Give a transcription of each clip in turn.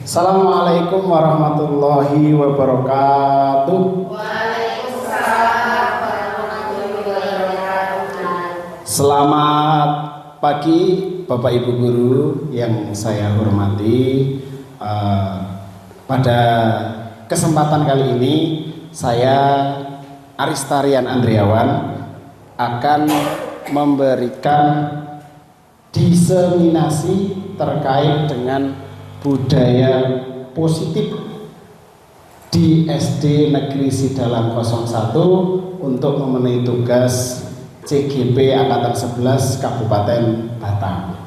Assalamualaikum warahmatullahi wabarakatuh. Waalaikumsalam warahmatullahi wabarakatuh. Selamat pagi Bapak Ibu guru yang saya hormati. Pada kesempatan kali ini saya Aristarian Andriawan akan memberikan diseminasi terkait dengan budaya positif di SD Negeri Sidalam 01 untuk memenuhi tugas CGP Angkatan 11 Kabupaten Batang.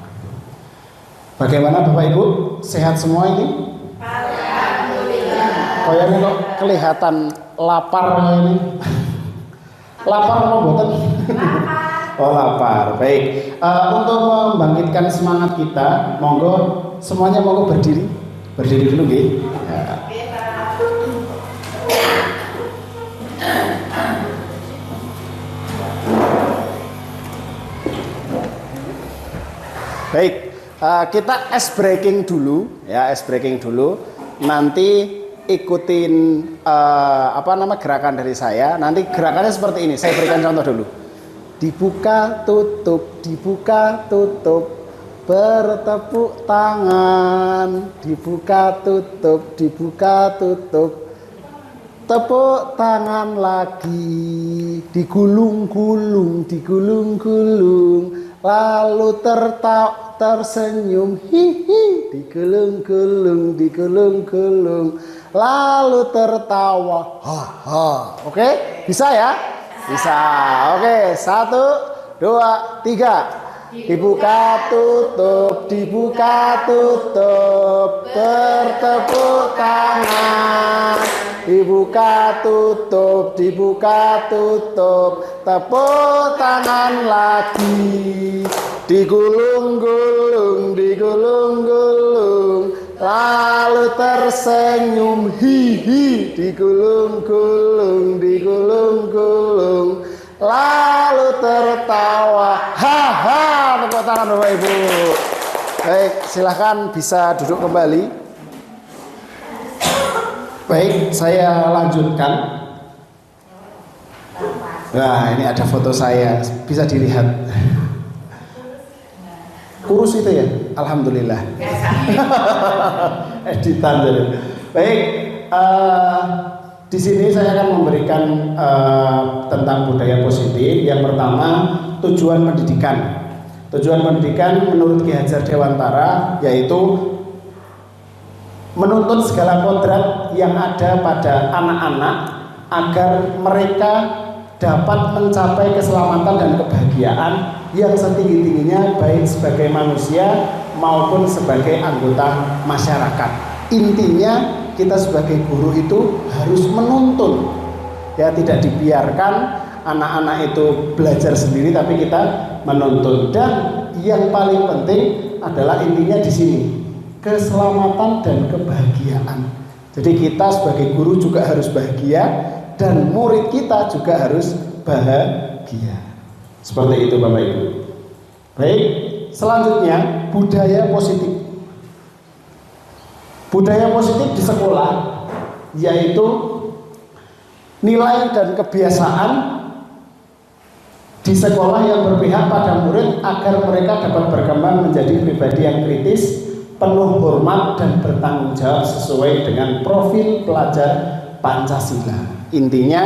Bagaimana Bapak Ibu? Sehat semua ini? Alhamdulillah. Kayaknya kok kelihatan lapar ini. Lapar apa boten? Oh lapar. Baik. Untuk membangkitkan semangat kita, monggo semuanya monggo berdiri. Berdiri dulu nggih. Ya. Baik, kita ice breaking dulu ya, ice breaking dulu. Nanti ikutin gerakan dari saya. Nanti gerakannya seperti ini. Saya berikan contoh dulu. Dibuka tutup, dibuka tutup, bertepuk tangan. Dibuka tutup, dibuka tutup, tepuk tangan lagi. Digulung-gulung, digulung-gulung, lalu tersenyum, hihi. Digulung-gulung, digulung-gulung, lalu tertawa, ha. Oke, bisa ya? Bisa. Oke, 1, 2, 3. Dibuka tutup, dibuka tutup, bertepuk tangan. Dibuka tutup, dibuka tutup, tepuk tangan lagi. Digulung-gulung, digulung-gulung, lalu tersenyum, hihi. Digulung-gulung, digulung-gulung, lalu tertawa, haha. Tepuk tangan Bapak Ibu. Baik, silahkan bisa duduk kembali. Baik, saya lanjutkan. Nah, ini ada foto saya, bisa dilihat. Kurus itu ya, alhamdulillah. Editan jadi. Baik, di sini saya akan memberikan tentang budaya positif. Yang pertama, tujuan pendidikan. Tujuan pendidikan menurut Ki Hajar Dewantara yaitu menuntut segala kodrat yang ada pada anak-anak agar mereka dapat mencapai keselamatan dan kebahagiaan yang setinggi-tingginya baik sebagai manusia maupun sebagai anggota masyarakat. Intinya kita sebagai guru itu harus menuntun, ya, tidak dibiarkan anak-anak itu belajar sendiri, tapi kita menuntun. Dan yang paling penting adalah intinya di sini, keselamatan dan kebahagiaan. Jadi kita sebagai guru juga harus bahagia dan murid kita juga harus bahagia. Seperti itu Bapak Ibu. Baik, selanjutnya budaya positif. Budaya positif di sekolah yaitu nilai dan kebiasaan di sekolah yang berpihak pada murid agar mereka dapat berkembang menjadi pribadi yang kritis, penuh hormat dan bertanggung jawab sesuai dengan profil pelajar Pancasila. Intinya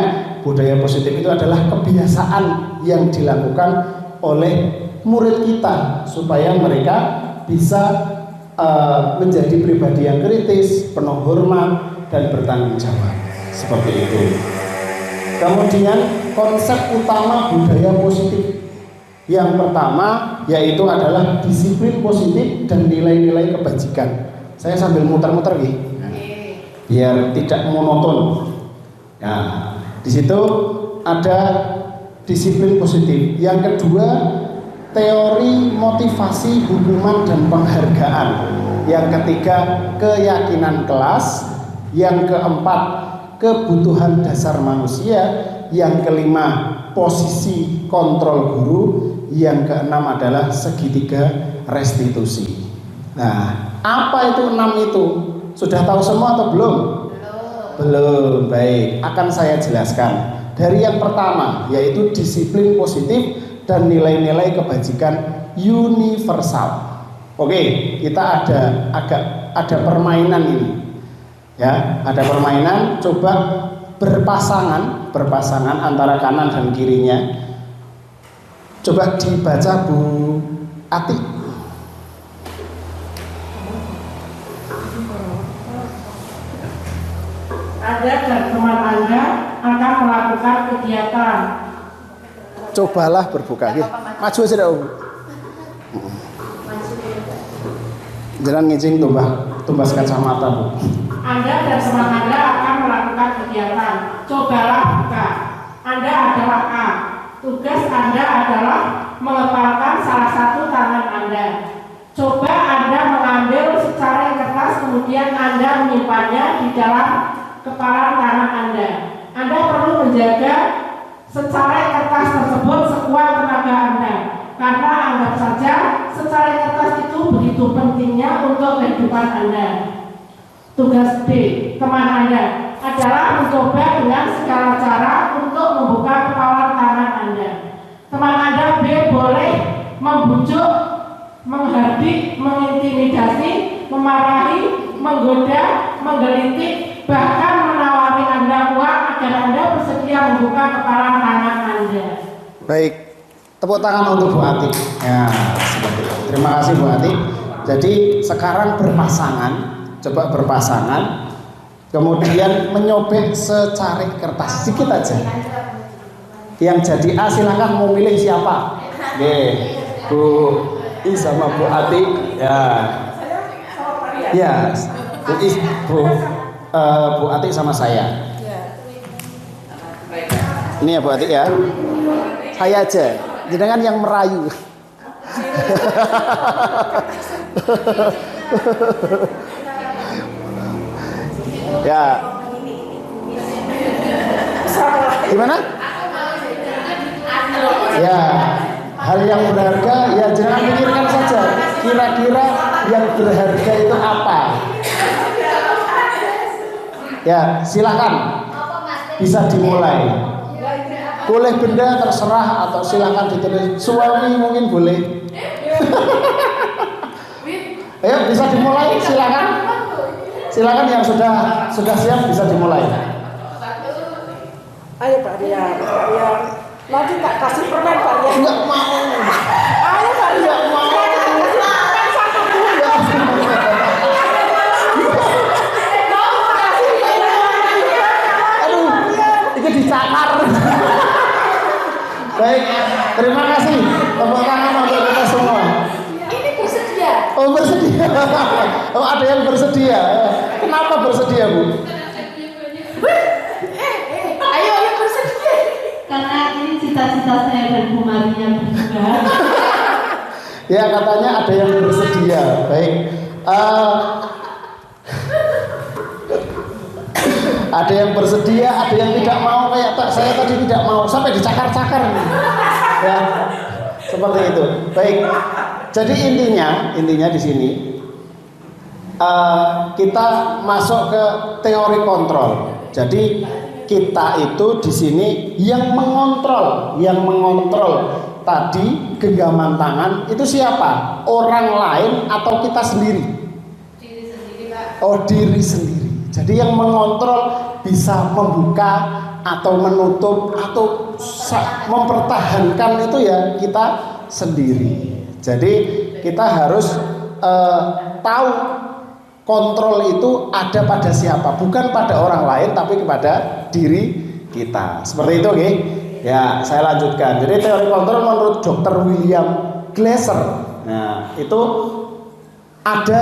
budaya positif itu adalah kebiasaan yang dilakukan oleh murid kita supaya mereka bisa menjadi pribadi yang kritis, penuh hormat dan bertanggung jawab. Seperti itu. Kemudian konsep utama budaya positif yang pertama yaitu adalah disiplin positif dan nilai-nilai kebajikan. Saya sambil muter-muter nih, biar tidak monoton. Nah, di situ ada disiplin positif. Yang kedua, teori motivasi, hukuman dan penghargaan. Yang ketiga, keyakinan kelas. Yang keempat, kebutuhan dasar manusia. Yang kelima, posisi kontrol guru. Yang keenam adalah segitiga restitusi. Nah, apa itu 6 itu? Sudah tahu semua atau belum? Belum. Baik, akan saya jelaskan. Dari yang pertama, yaitu disiplin positif dan nilai-nilai kebajikan universal. Oke, kita ada permainan ini. Ya, ada permainan, coba berpasangan antara kanan dan kirinya. Coba dibaca Bu Ati. Anda dan teman Anda akan melakukan kegiatan. Cobalah berbuka. Ya, maju aja dah, Bu. Jangan ngijing tumbas kacamata, Bu. Anda dan teman Anda akan melakukan kegiatan. Cobalah buka. Anda adalah A. Tugas Anda adalah mengepalkan salah satu tangan Anda. Coba Anda mengambil secari kertas, kemudian Anda menyimpannya di dalam kepalan tangan Anda. Anda perlu menjaga secari kertas tersebut sekuat tenaga Anda, karena anggap saja secari kertas itu begitu pentingnya untuk kehidupan Anda. Tugas B, teman Anda adalah mencoba dengan segala cara untuk membuka kepalan tangan Anda. Teman Anda B boleh membujuk, menghardik, mengintimidasi, memarahi, menggoda, menggelitik, bahkan menawari Anda uang agar Anda bersedia membuka kepalan tangan Anda. Baik, tepuk tangan untuk Bu Ati. Ya, seperti itu. Terima kasih Bu Ati. Jadi sekarang coba berpasangan, kemudian menyobek secari kertas sedikit aja. Yang jadi A silahkan mau milih siapa? Oke, Bu I sama Bu Ati. Ya, ya, Bu Ati sama saya. Ini ya Bu Ati ya. Saya aja, jangan yang merayu. Ya. Gimana? Ya, hal yang berharga ya jangan pikirkan saja. Kira-kira yang berharga itu apa? Ya, silakan. Bisa dimulai. Boleh benda terserah atau silakan ditulis. Suami mungkin boleh. Ayo bisa dimulai, silakan. Silakan yang sudah siap bisa dimulai. Ayo Pak Rian, nanti tak kasih permen Pak Rian. Enggak mau. Ayo Pak Rian, mau. Permen satu dulu ya. Aduh, itu dicakar. Baik, terima kasih. Tepuk tangan untuk kita semua. Ini bersedia. Oh bersedia. Oh ada yang bersedia. Kenapa bersedia Bu? Ayo bersedia. Karena ini cita-cita saya dan Bu Maria berdua. Ya katanya ada yang bersedia. Baik. Ada yang bersedia, ada yang tidak mau. Kayak saya tadi tidak mau sampai dicakar-cakar. Ya, seperti itu. Baik. Jadi intinya di sini kita masuk ke teori kontrol. Jadi kita itu di sini yang mengontrol tadi genggaman tangan itu siapa? Orang lain atau kita sendiri? Diri sendiri, Pak. Oh, diri sendiri. Jadi yang mengontrol bisa membuka atau menutup atau mempertahankan itu ya kita sendiri. Jadi kita harus tahu kontrol itu ada pada siapa, bukan pada orang lain tapi kepada diri kita. Seperti itu, oke? Ya, saya lanjutkan. Jadi teori kontrol menurut Dr. William Glasser. Nah, itu ada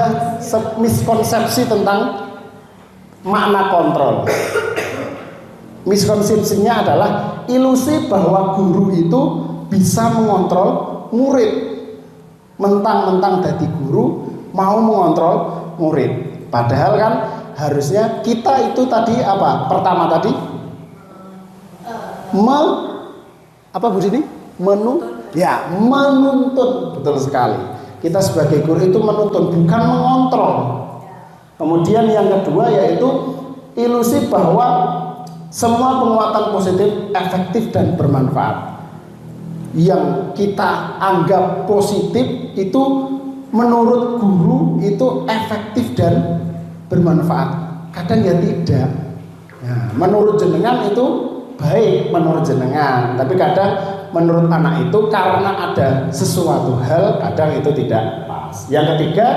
miskonsepsi tentang makna kontrol. Miskonsepsinya adalah ilusi bahwa guru itu bisa mengontrol murid. Mentang-mentang jadi guru mau mengontrol murid. Padahal kan harusnya kita itu tadi apa? Pertama tadi apa Bu Dini? Ya, menuntun. Betul sekali. Kita sebagai guru itu menuntun, bukan mengontrol. Kemudian yang kedua yaitu ilusi bahwa semua penguatan positif efektif dan bermanfaat. Yang kita anggap positif itu menurut guru itu efektif dan bermanfaat. Kadang ya tidak. Nah, menurut jenengan itu baik menurut jenengan, tapi kadang menurut anak itu karena ada sesuatu hal kadang itu tidak pas. Yang ketiga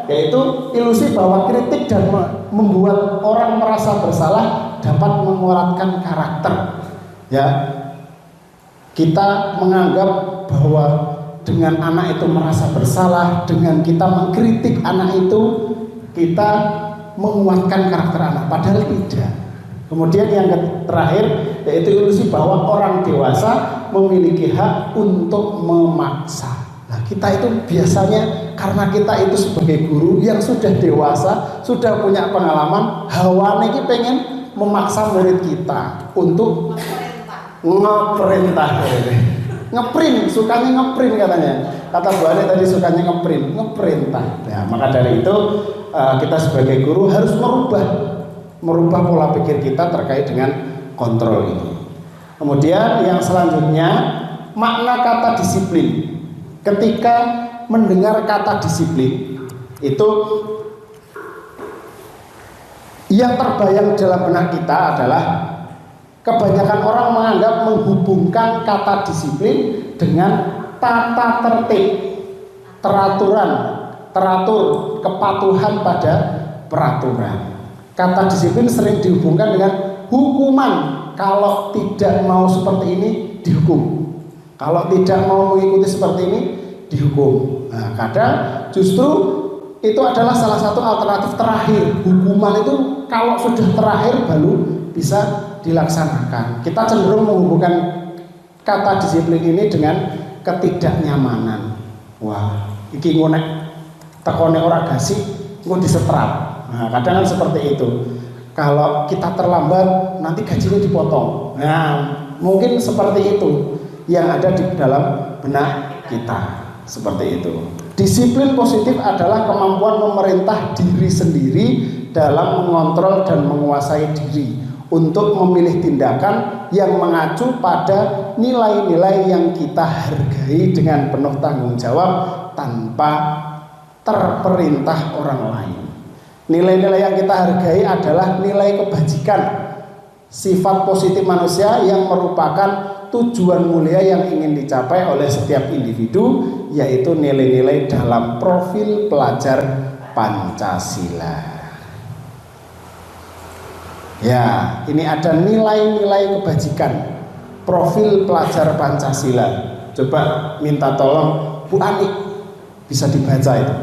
yaitu ilusi bahwa kritik dan membuat orang merasa bersalah dapat menguatkan karakter. Ya, kita menganggap bahwa dengan anak itu merasa bersalah, dengan kita mengkritik anak itu kita menguatkan karakter anak, padahal tidak. Kemudian yang terakhir yaitu ilusi bahwa orang dewasa memiliki hak untuk memaksa. Nah, kita itu biasanya karena kita itu sebagai guru yang sudah dewasa, sudah punya pengalaman, hawane ini pengen memaksa murid kita untuk ngeperintah. Ngeprint, sukanya ngeprint katanya. Kata Bu Ani tadi sukanya ngeperintah. Nah, maka dari itu kita sebagai guru harus merubah pola pikir kita terkait dengan kontrol ini. Kemudian yang selanjutnya makna kata disiplin. Ketika mendengar kata disiplin itu yang terbayang dalam benak kita adalah kebanyakan orang menganggap menghubungkan kata disiplin dengan tata tertib, teratur, kepatuhan pada peraturan. Kata disiplin sering dihubungkan dengan hukuman. Kalau tidak mau seperti ini dihukum. Kalau tidak mau mengikuti seperti ini dihukum. Nah, kadang justru itu adalah salah satu alternatif terakhir. Hukuman itu kalau sudah terakhir baru bisa dilaksanakan. Kita cenderung menghubungkan kata disiplin ini dengan ketidaknyamanan. Wah, iki ngonek tekone ora gasik, engko disetrap. Nah, kadang kan seperti itu. Kalau kita terlambat nanti gajinya dipotong. Nah, mungkin seperti itu yang ada di dalam benak kita. Seperti itu. Disiplin positif adalah kemampuan memerintah diri sendiri dalam mengontrol dan menguasai diri untuk memilih tindakan yang mengacu pada nilai-nilai yang kita hargai dengan penuh tanggung jawab tanpa terperintah orang lain. Nilai-nilai yang kita hargai adalah nilai kebajikan, sifat positif manusia yang merupakan tujuan mulia yang ingin dicapai oleh setiap individu, yaitu nilai-nilai dalam profil pelajar Pancasila. Ya, ini ada nilai-nilai kebajikan profil pelajar Pancasila. Coba minta tolong Bu Ani, bisa dibaca itu.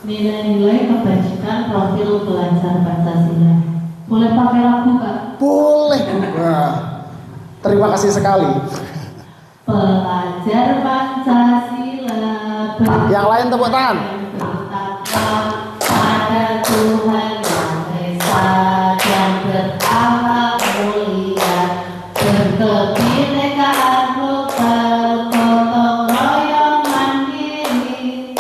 Nilai-nilai kebajikan profil pelajar Pancasila. Boleh pakai lagu Kak? Boleh. Nah, terima kasih sekali. Pelajar Pancasila. Yang lain tepuk tangan. Pada Tuhan yang Esa dan berakhlak mulia, berkebinekaan global, gotong royong mandiri,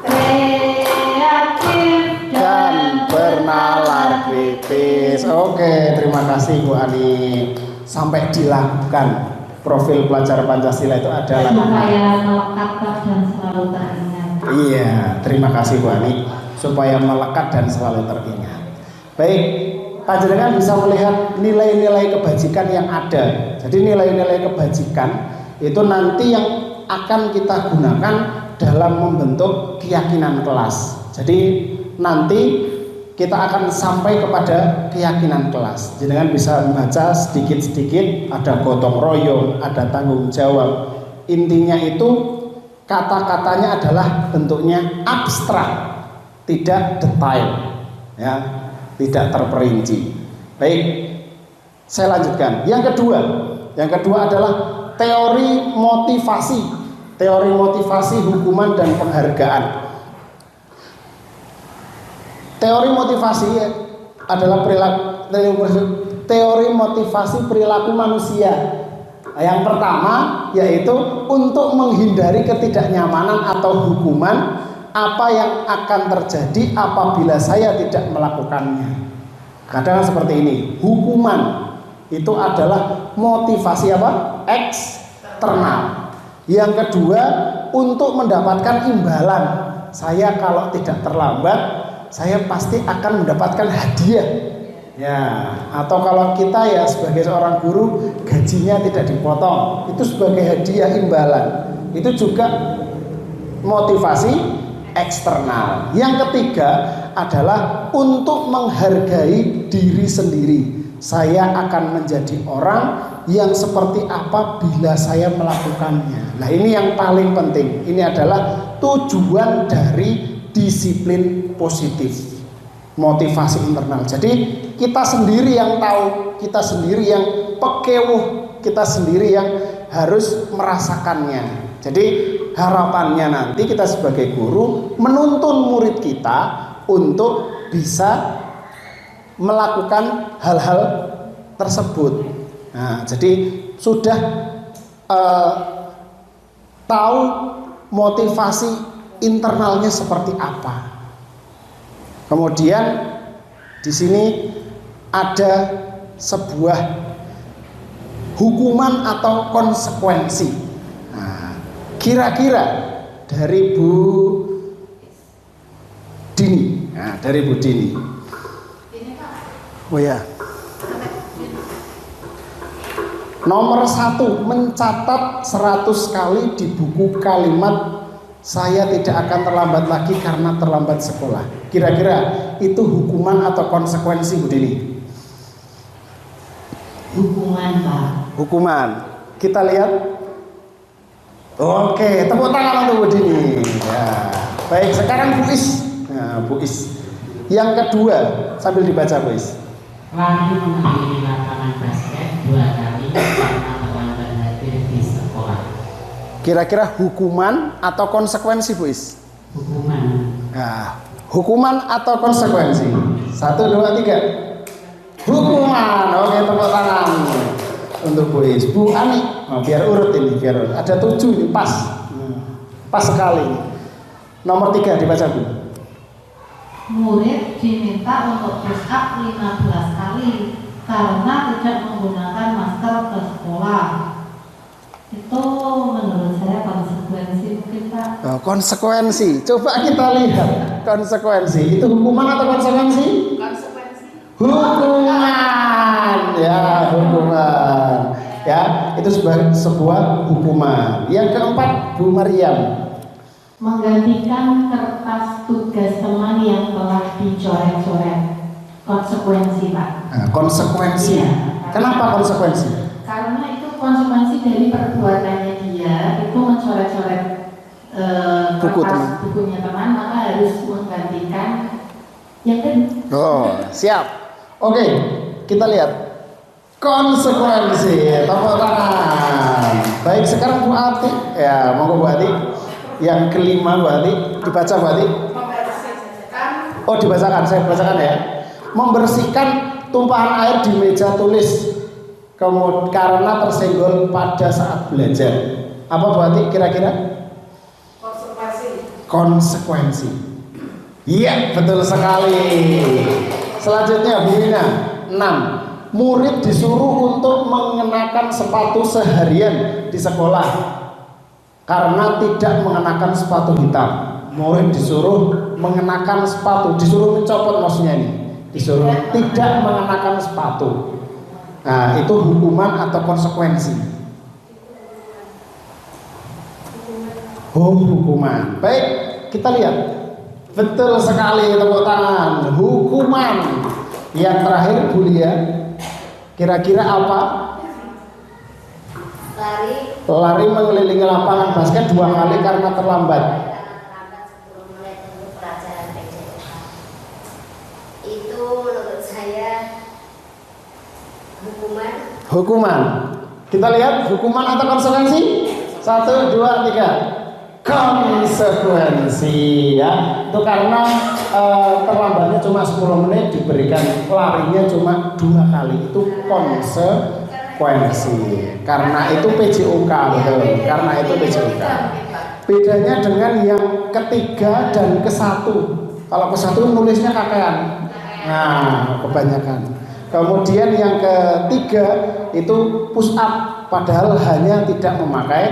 kreatif dan bernalar kritis. Oke, terima kasih Bu Ani. Sampai dilakukan profil pelajar Pancasila itu adalah supaya melekat dan selalu teringat. Iya, terima kasih Bu Ani. Supaya melekat dan selalu teringat. Baik, panjenengan bisa melihat nilai-nilai kebajikan yang ada. Jadi nilai-nilai kebajikan itu nanti yang akan kita gunakan dalam membentuk keyakinan kelas. Jadi nanti kita akan sampai kepada keyakinan kelas. Jenengan bisa membaca sedikit-sedikit, ada gotong royong, ada tanggung jawab. Intinya itu kata-katanya adalah bentuknya abstrak, tidak detail, ya, tidak terperinci. Baik, saya lanjutkan. Yang kedua adalah teori motivasi hukuman dan penghargaan. Teori motivasi adalah teori motivasi perilaku manusia. Yang pertama yaitu untuk menghindari ketidaknyamanan atau hukuman, apa yang akan terjadi apabila saya tidak melakukannya. Kadang seperti ini, hukuman itu adalah motivasi apa? Eksternal. Yang kedua, untuk mendapatkan imbalan. Saya kalau tidak terlambat, saya pasti akan mendapatkan hadiah. Ya, atau kalau kita ya sebagai seorang guru gajinya tidak dipotong, itu sebagai hadiah imbalan. Itu juga motivasi eksternal. Yang ketiga adalah untuk menghargai diri sendiri. Saya akan menjadi orang yang seperti apa bila saya melakukannya. Nah, ini yang paling penting. Ini adalah tujuan dari disiplin positif, motivasi internal. Jadi kita sendiri yang tahu, kita sendiri yang pekewuh, kita sendiri yang harus merasakannya. Jadi harapannya nanti kita sebagai guru menuntun murid kita untuk bisa melakukan hal-hal tersebut. Nah, jadi sudah tahu motivasi internalnya seperti apa. Kemudian di sini ada sebuah hukuman atau konsekuensi. Nah, kira-kira dari Bu Dini. Nah, dari Bu Dini. Oh ya. Nomor 1, mencatat 100 kali di buku kalimat saya tidak akan terlambat lagi karena terlambat sekolah. Kira-kira itu hukuman atau konsekuensi, Bu Dini? Hukuman, Pak. Hukuman. Kita lihat. Oke, tepuk tangan untuk Bu Dini. Ya. Baik, sekarang Bu Is. Nah, Bu Is. Yang kedua, sambil dibaca, Bu Is. Lari menghadiri lapangan basket 2 kali karena terlambat hadir di sekolah. Kira-kira hukuman atau konsekuensi, Bu Is? Hukuman. Nah, hukuman atau konsekuensi? 1, 2, 3. Hukuman. Oke, tepuk tangan untuk Bu Is. Bu Ani, oh, biar urut ini, biar urut. Ada 7 ini, pas. Pas sekali. Nomor 3 dibaca, Bu. Murid diminta untuk push up 15 kali karena tidak menggunakan masker ke sekolah. Itu menurut saya konsekuensi mungkin, Pak. Oh, konsekuensi. Coba kita lihat konsekuensi. Itu hukuman atau konsekuensi? Konsekuensi. Hukuman. Ya, hukuman. Ya, itu sebuah hukuman. Yang keempat, Bu Maryam. Menggantikan kertas tugas teman yang telah dicoret-coret. Konsekuensi, Pak. Nah, konsekuensi. Iya. Kenapa konsekuensi? Karena itu konsekuensi dari perbuatannya dia itu mencoret-coret kertas bukunya teman, maka harus menggantikan yang kedua. Oh, siap. Oke, kita lihat konsekuensi. Tepuk tangan. Baik, sekarang Bu Ati. Ya, monggo Bu Ati. Yang kelima, Bu Ati, dibaca, Bu Ati. Oh, dibacakan, saya bacakan ya. Membersihkan tumpahan air di meja tulis karena tersenggol pada saat belajar. Apa, Bu Ati, kira-kira? Konsekuensi. Iya, betul sekali. Selanjutnya, Bu Wina. 6. Murid disuruh untuk mengenakan sepatu seharian di sekolah karena tidak mengenakan sepatu hitam. Murid disuruh mengenakan sepatu, disuruh mencopot, maksudnya ini, disuruh tidak mengenakan sepatu. Nah, itu hukuman atau konsekuensi? Oh, hukuman. Baik, kita lihat. Betul sekali, tepuk tangan. Hukuman. Yang terakhir, Bu Lia, kira-kira apa? Lari mengelilingi lapangan basket 2 kali karena terlambat. Itu menurut saya Hukuman. Kita lihat hukuman atau konsekuensi? 1, 2, 3. Konsekuensi, ya. Itu karena terlambatnya cuma 10 menit, diberikan larinya cuma 2 kali. Itu konsekuensi. Karena itu PJOK, betul. Karena itu PJOK. Bedanya dengan yang ketiga dan ke-1. Kalau ke-1 nulisnya kakean. Nah, kebanyakan. Kemudian yang ketiga itu push up, padahal hanya tidak memakai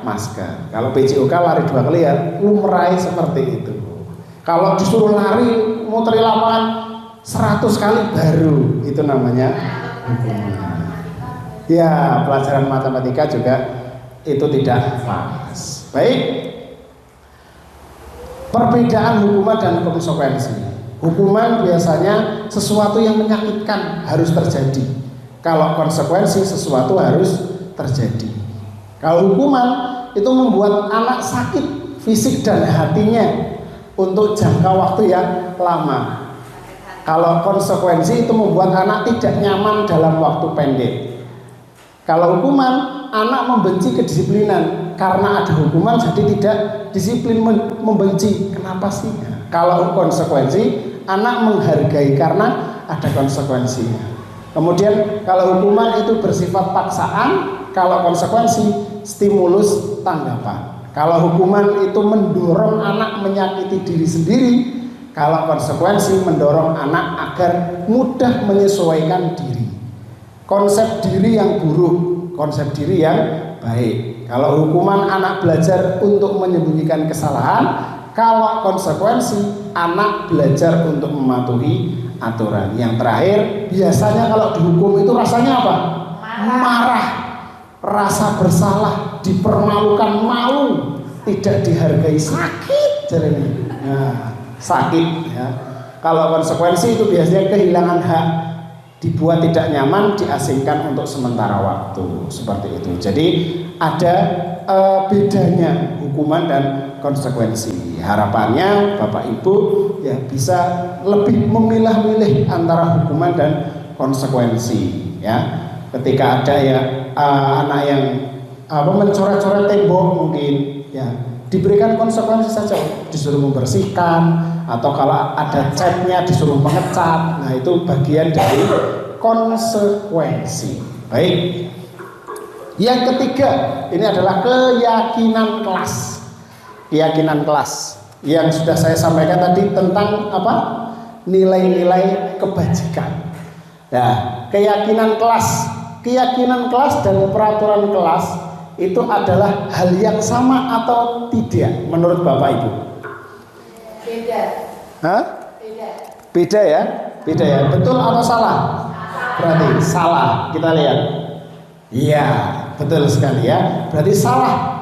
masker. Kalau PJOK lari 2 kali ya lumrah seperti itu. Kalau disuruh lari muteri lapangan 100 kali baru itu namanya hukuman. Ya, pelajaran matematika juga itu tidak pas. Baik. Perbedaan hukuman dan konsekuensi. Hukuman biasanya sesuatu yang menyakitkan harus terjadi. Kalau konsekuensi sesuatu harus terjadi. Kalau hukuman itu membuat anak sakit fisik dan hatinya untuk jangka waktu yang lama. Kalau konsekuensi itu membuat anak tidak nyaman dalam waktu pendek. Kalau hukuman, anak membenci kedisiplinan karena ada hukuman jadi tidak disiplin, membenci. Kenapa sih? Kalau konsekuensi, anak menghargai karena ada konsekuensinya. Kemudian kalau hukuman itu bersifat paksaan, kalau konsekuensi stimulus tanggapan. Kalau hukuman itu mendorong anak menyakiti diri sendiri, kalau konsekuensi mendorong anak agar mudah menyesuaikan diri. Konsep diri yang buruk, konsep diri yang baik. Kalau hukuman anak belajar untuk menyembunyikan kesalahan, kalau konsekuensi anak belajar untuk mematuhi aturan. Yang terakhir, biasanya kalau dihukum itu rasanya apa? Marah, rasa bersalah, dipermalukan, malu, tidak dihargai, sakit jadinya. Nah, sakit ya. Kalau konsekuensi itu biasanya kehilangan hak, dibuat tidak nyaman, diasingkan untuk sementara waktu, seperti itu. Jadi ada bedanya hukuman dan konsekuensi. Harapannya Bapak Ibu ya bisa lebih memilah-milih antara hukuman dan konsekuensi ya. Ketika ada ya anak yang mencoret-coret tembok mungkin ya diberikan konsekuensi saja, disuruh membersihkan, atau kalau ada catnya disuruh mengecat. Nah, itu bagian dari konsekuensi. Baik. Yang ketiga, ini adalah keyakinan kelas. Keyakinan kelas yang sudah saya sampaikan tadi tentang apa? Nilai-nilai kebajikan. Nah, keyakinan kelas dan peraturan kelas itu adalah hal yang sama atau tidak menurut Bapak Ibu? Beda. Hah? Beda. Beda ya? Beda ya? Betul atau salah? Berarti salah. Kita lihat. Iya, betul sekali ya. Berarti salah.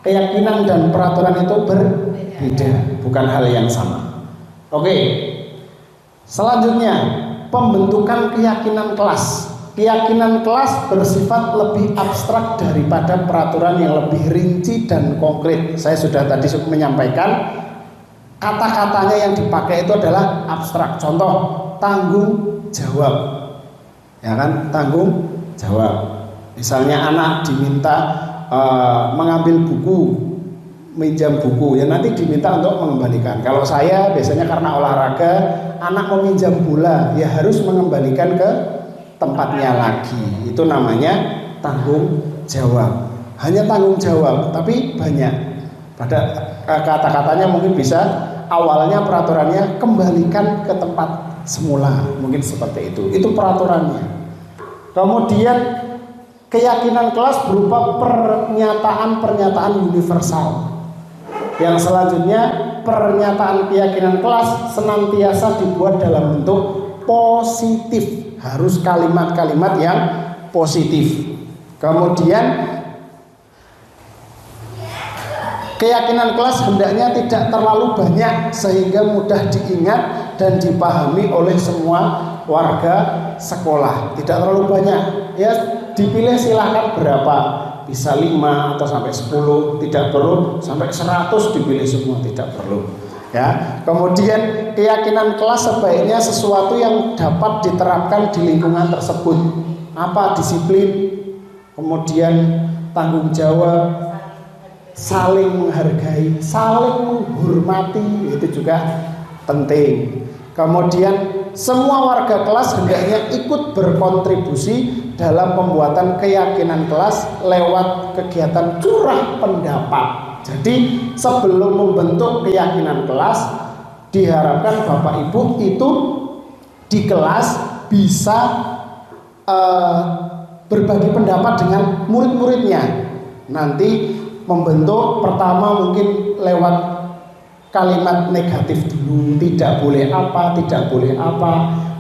Keyakinan dan peraturan itu berbeda, bukan hal yang sama. Oke. Selanjutnya, pembentukan keyakinan kelas. Keyakinan kelas bersifat lebih abstrak daripada peraturan yang lebih rinci dan konkret. Saya sudah tadi menyampaikan kata-katanya yang dipakai itu adalah abstrak. Contoh, tanggung jawab. Ya kan, tanggung jawab. Misalnya anak diminta mengambil buku, minjam buku, ya nanti diminta untuk mengembalikan. Kalau saya biasanya karena olahraga, anak meminjam bola, ya harus mengembalikan ke tempatnya lagi. Itu namanya tanggung jawab. Hanya tanggung jawab, tapi banyak. Pada kata-katanya mungkin bisa awalnya peraturannya kembalikan ke tempat semula, mungkin seperti itu. Itu peraturannya. Kemudian keyakinan kelas berupa pernyataan-pernyataan universal. Yang selanjutnya, pernyataan keyakinan kelas senantiasa dibuat dalam bentuk positif. Harus kalimat-kalimat yang positif. Kemudian keyakinan kelas hendaknya tidak terlalu banyak sehingga mudah diingat dan dipahami oleh semua warga sekolah. Tidak terlalu banyak. Ya, dipilih silahkan berapa, bisa 5 atau sampai 10, tidak perlu sampai 100 dipilih semua, tidak perlu ya. Kemudian keyakinan kelas sebaiknya sesuatu yang dapat diterapkan di lingkungan tersebut. Apa? Disiplin, kemudian tanggung jawab, saling menghargai, saling menghormati, itu juga penting. Kemudian semua warga kelas hendaknya ikut berkontribusi dalam pembuatan keyakinan kelas lewat kegiatan curah pendapat. Jadi sebelum membentuk keyakinan kelas, diharapkan Bapak Ibu itu di kelas bisa berbagi pendapat dengan murid-muridnya. Nanti membentuk pertama mungkin lewat kalimat negatif dulu, tidak boleh apa, tidak boleh apa,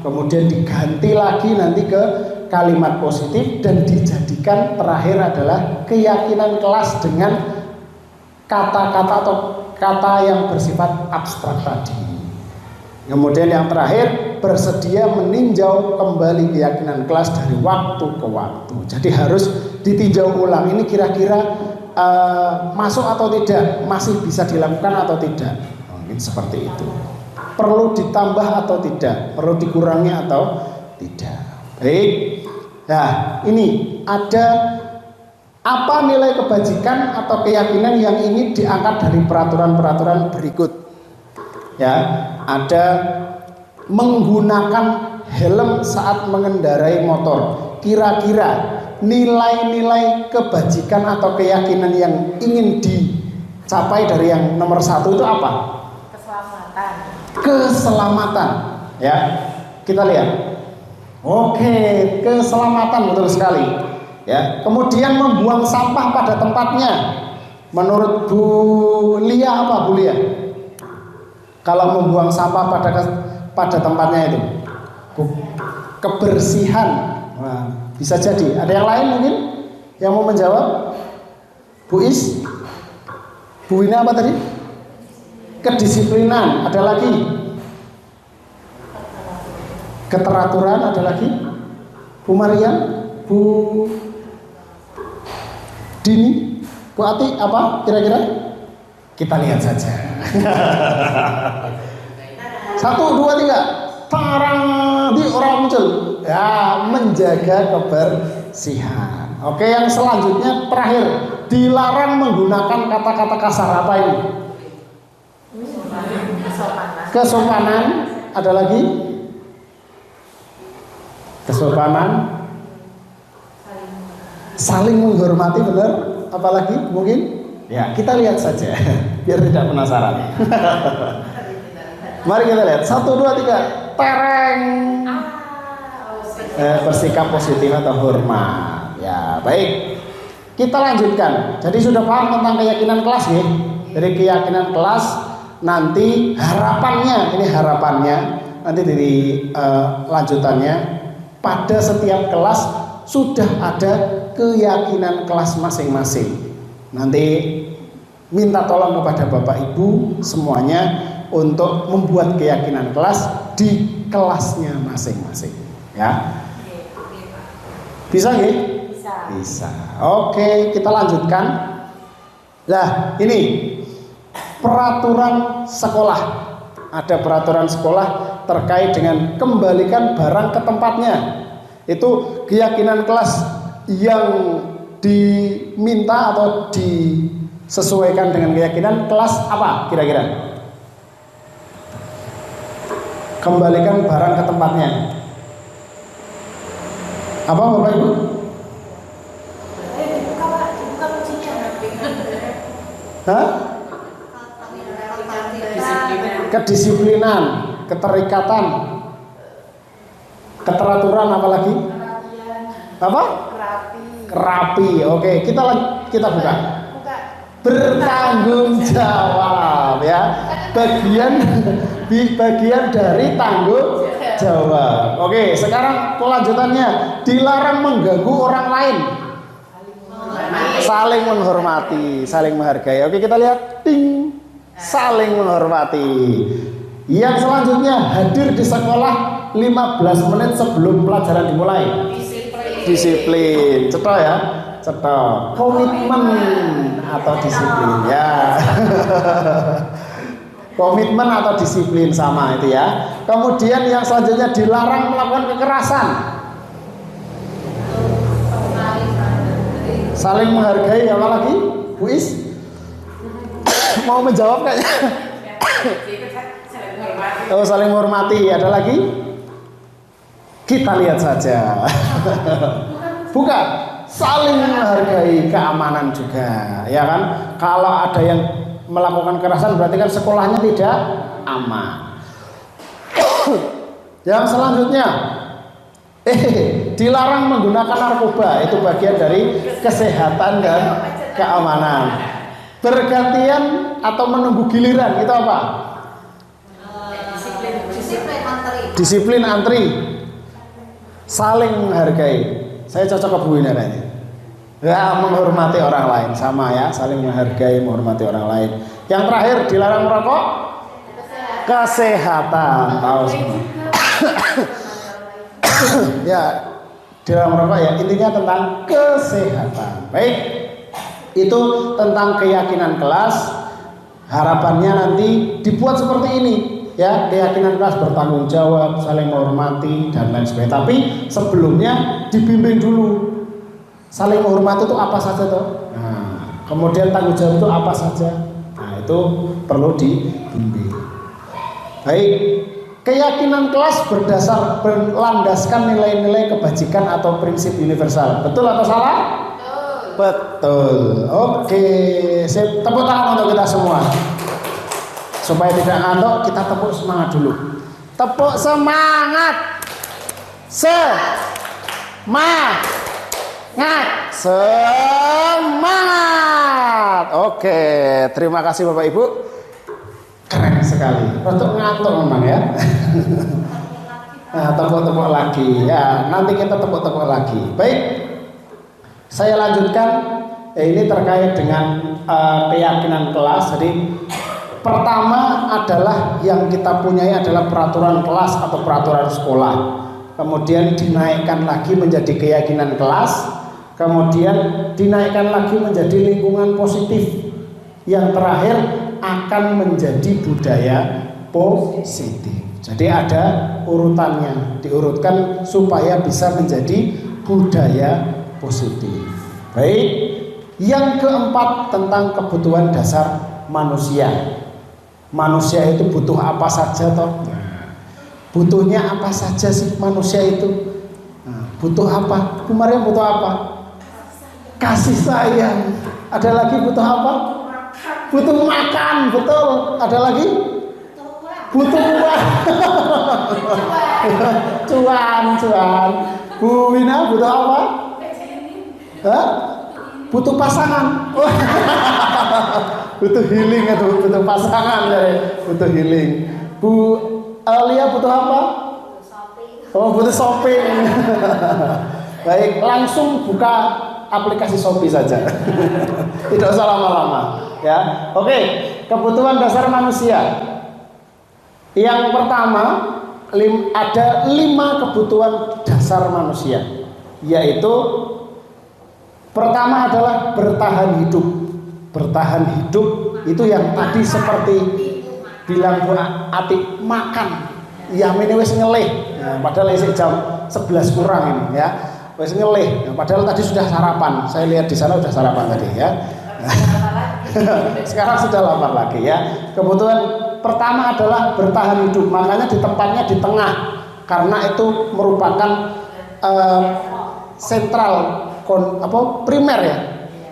kemudian diganti lagi nanti ke kalimat positif dan dijadikan terakhir adalah keyakinan kelas dengan kata-kata atau kata yang bersifat abstrak tadi. Kemudian yang terakhir, bersedia meninjau kembali keyakinan kelas dari waktu ke waktu. Jadi harus ditinjau ulang, ini kira-kira masuk atau tidak, masih bisa dilakukan atau tidak. Mungkin seperti itu. Perlu ditambah atau tidak, perlu dikurangi atau tidak. Baik. Nah, ini ada apa nilai kebajikan atau keyakinan yang ingin diangkat dari peraturan-peraturan berikut. Ya, ada menggunakan helm saat mengendarai motor. Kira-kira nilai-nilai kebajikan atau keyakinan yang ingin dicapai dari yang nomor 1 itu apa? Keselamatan. Keselamatan. Ya, kita lihat. Oke, keselamatan betul sekali. Ya, kemudian membuang sampah pada tempatnya. Menurut Bu Lia apa Bu Lia? Kalau membuang sampah pada tempatnya itu, kebersihan. Nah, bisa jadi. Ada yang lain mungkin yang mau menjawab? Bu Is, Bu Wina apa tadi? Kedisiplinan. Ada lagi? Keteraturan. Ada lagi? Bu Mariam, Bu Dini, Bu Ati, apa kira-kira? Kita lihat saja. 1, 2, 3. Tarang di orang muncul. Ya, menjaga kebersihan. Oke, yang selanjutnya terakhir, dilarang menggunakan kata-kata kasar. Apa ini? Kesopanan. Ada lagi? Kesopanan. Saling menghormati, benar? Apalagi mungkin? Ya, kita lihat saja biar tidak penasaran. Mari kita lihat. 1, 2, 3. Tereng. Bersikap positif atau hormat. Ya, baik. Kita lanjutkan. Jadi sudah paham tentang keyakinan kelas nih. Dari keyakinan kelas nanti harapannya, ini harapannya nanti dari lanjutannya pada setiap kelas sudah ada keyakinan kelas masing-masing. Nanti minta tolong kepada Bapak Ibu semuanya untuk membuat keyakinan kelas di kelasnya masing-masing. Ya, bisa nggih? Bisa. Oke, kita lanjutkan. Nah, ini peraturan sekolah. Ada peraturan sekolah terkait dengan kembalikan barang ke tempatnya. Itu keyakinan kelas yang diminta atau disesuaikan dengan keyakinan kelas apa kira-kira? Kembalikan barang ke tempatnya. Apa Bapak Ibu? Hah? Kedisiplinan, keterikatan, keteraturan, apa lagi? Apa? Kerapi. Oke, kita buka. Bertanggung jawab, ya. Bagian dari tanggung jawab. Oke, sekarang kelanjutannya, dilarang mengganggu orang lain. Saling menghormati, saling menghargai. Oke, kita lihat. Ting. Saling menghormati. Yang selanjutnya, hadir di sekolah 15 menit sebelum pelajaran dimulai. Disiplin. Cetok ya. Cetok. Komitmen atau disiplin ya. Komitmen atau disiplin sama itu ya. Kemudian yang selanjutnya, dilarang melakukan kekerasan. Saling menghargai. Apa lagi? Bu Is mau menjawab kayaknya. Oh, saling menghormati. Ada lagi? Kita lihat saja. Buka. saling menghargai, keamanan juga, ya kan? Kalau ada yang melakukan kekerasan berarti kan sekolahnya tidak aman. Yang selanjutnya, dilarang menggunakan narkoba, itu bagian dari kesehatan dan keamanan. Bergantian atau menunggu giliran, itu apa? Disiplin antri, saling menghargai. Saya cocok ke Bu Wina ini. Ya, menghormati orang lain, sama ya, saling menghargai, menghormati orang lain. Yang terakhir, dilarang merokok. Kesehatan, tahu semua. Ya, dilarang merokok ya, intinya tentang kesehatan. Baik, itu tentang keyakinan kelas. Harapannya nanti dibuat seperti ini. Ya, keyakinan kelas bertanggung jawab, saling menghormati dan lain sebagainya. Tapi sebelumnya dibimbing dulu. Saling menghormati itu apa saja toh? Nah, kemudian tanggung jawab itu apa saja? Nah, itu perlu dibimbing. Baik, keyakinan kelas berlandaskan nilai-nilai kebajikan atau prinsip universal. Betul atau salah? Betul. Oke, sip. Tepuk tangan untuk kita semua. Supaya tidak ngantuk, kita tepuk semangat dulu. Tepuk semangat. Semangat. Oke, terima kasih Bapak Ibu. Keren sekali. Untuk ngantuk memang ya. Nah, tepuk-tepuk lagi. Ya, nanti kita tepuk-tepuk lagi. Baik. Saya lanjutkan. Ini terkait dengan keyakinan kelas. Jadi pertama adalah yang kita punyai adalah peraturan kelas atau peraturan sekolah. Kemudian dinaikkan lagi menjadi keyakinan kelas. Kemudian dinaikkan lagi menjadi lingkungan positif. Yang terakhir akan menjadi budaya positif. Jadi ada urutannya, diurutkan supaya bisa menjadi budaya positif. Baik, yang keempat tentang kebutuhan dasar manusia. Manusia itu butuh apa saja toh? Butuhnya apa saja sih manusia itu? Nah, butuh apa? Bu Maria butuh apa? Kasih sayang. Ada lagi butuh apa? Butuh makan, betul. Ada lagi? Butuh uang. Cuan. Bu Wina butuh apa? Hah? Butuh pasangan. Butuh healing atau butuh pasangan ya, butuh healing. Bu Alia butuh apa? Oh, butuh shopping. Baik, langsung buka aplikasi Shopee saja. Tidak usah lama-lama ya. Oke, kebutuhan dasar manusia. Yang pertama, ada 5 kebutuhan dasar manusia, yaitu pertama adalah bertahan hidup. Bertahan hidup itu yang tadi seperti bilang Bu Ati, makan. Ya ini wis ngelih. Nah, padahal isi jam 11 kurang ini ya. Wis ngelih. Nah, padahal tadi sudah sarapan. Saya lihat di sana sudah sarapan tadi ya. Sekarang sudah lapar lagi ya. Kebutuhan pertama adalah bertahan hidup. Makanya di tempatnya di tengah. Karena itu merupakan sentral primer ya.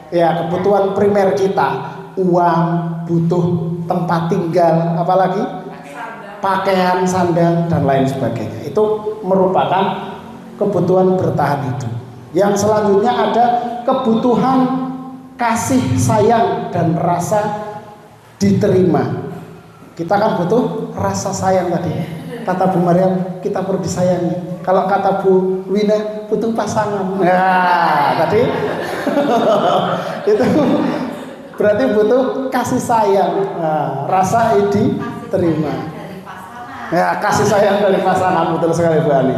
Ya, kebutuhan primer kita, uang, butuh tempat tinggal, apalagi pakaian, sandang dan lain sebagainya. Itu merupakan kebutuhan bertahan hidup. Yang selanjutnya ada kebutuhan kasih sayang dan rasa diterima. Kita kan butuh rasa sayang tadi. Kata Bu Maryam, kita perlu disayangi. Kalau kata Bu Wina, butuh pasangan. Nah, tadi itu berarti butuh kasih sayang, rasa diterima. Ya, kasih sayang dari pasangan, betul sekali Bu Ani.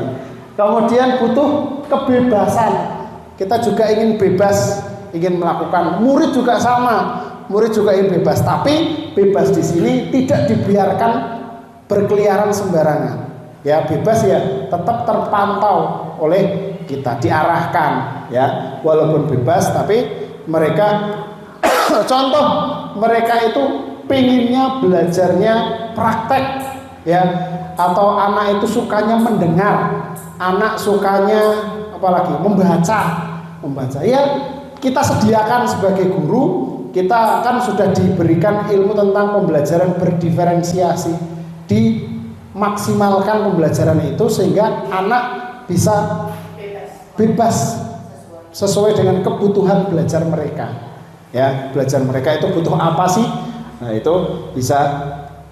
Kemudian butuh kebebasan. Kita juga ingin bebas, ingin melakukan. Murid juga sama. Murid juga ingin bebas, tapi bebas di sini tidak dibiarkan berkeliaran sembarangan. Ya, bebas ya, tetap terpantau oleh kita, diarahkan ya. Walaupun bebas, tapi mereka contoh mereka itu pinginnya belajarnya praktek ya, atau anak itu sukanya mendengar, anak sukanya apalagi membaca. membaca. Ya, kita sediakan sebagai guru, kita kan sudah diberikan ilmu tentang pembelajaran berdiferensiasi, dimaksimalkan pembelajaran itu sehingga anak bisa bebas sesuai dengan kebutuhan belajar mereka. Ya, belajar mereka itu butuh apa sih? Nah, itu bisa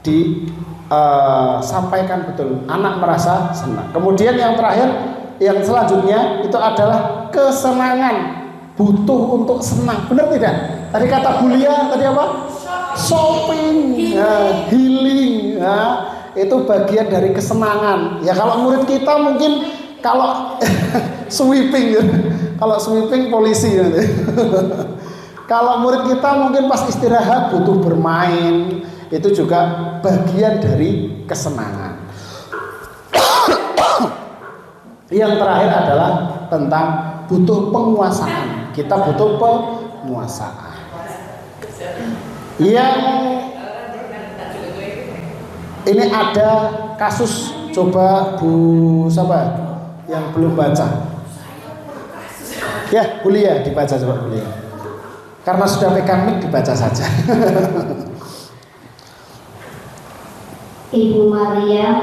disampaikan betul. Anak merasa senang. Kemudian yang terakhir, yang selanjutnya itu adalah kesenangan. Butuh untuk senang, benar tidak? Tadi kata Bulia, tadi apa? Shopping, healing, itu bagian dari kesenangan. Ya kalau murid kita mungkin kalau sweeping, kalau sweeping polisi nanti. Kalau murid kita mungkin pas istirahat butuh bermain, itu juga bagian dari kesenangan. Yang terakhir adalah tentang butuh penguasaan. Kita butuh penguasaan. Yang ini ada kasus, coba Bu siapa yang belum baca? Ya, Bulia dibaca coba Bulia. Karena sudah pegang mic dibaca saja. Ibu Maryam,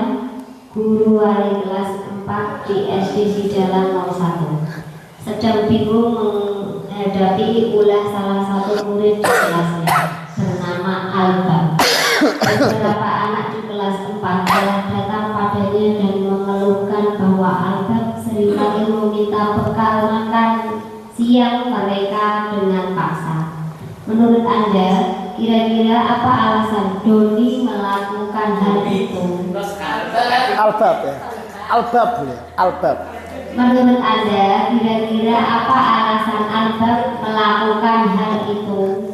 guru wali kelas 4 di SD Sidalan 01, sedang bingung menghadapi ulah salah satu murid di kelasnya bernama Alba. Beberapa anak di kelas 4 telah datang padanya dan mengeluhkan bahwa Alba seringkali meminta bekal makan siang mereka dengan paksa. Menurut Anda, kira-kira apa alasan Doni melakukan hal itu? Albab ya. Albab ya. Albab. Menurut Anda, kira-kira apa alasan Albab melakukan hal itu?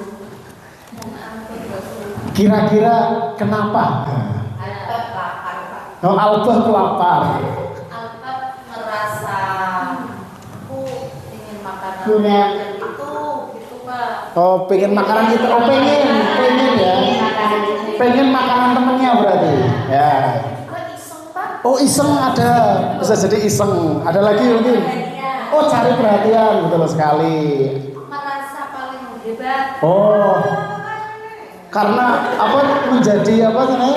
Kira-kira kenapa? Albab lapar, Pak. Oh, Albab lapar. Albab merasa aku ingin makanan Kurang. yang itu, gitu Pak. Oh, pengen makanan itu. Oh, pengen ya. Pengen makanan temennya berarti. Ya. Juga iseng Pak. Oh, iseng ada. Bisa jadi iseng. Ada lagi mungkin. Oh, cari perhatian, betul sekali. Merasa paling hebat. Oh. Karena apa menjadi apa namanya?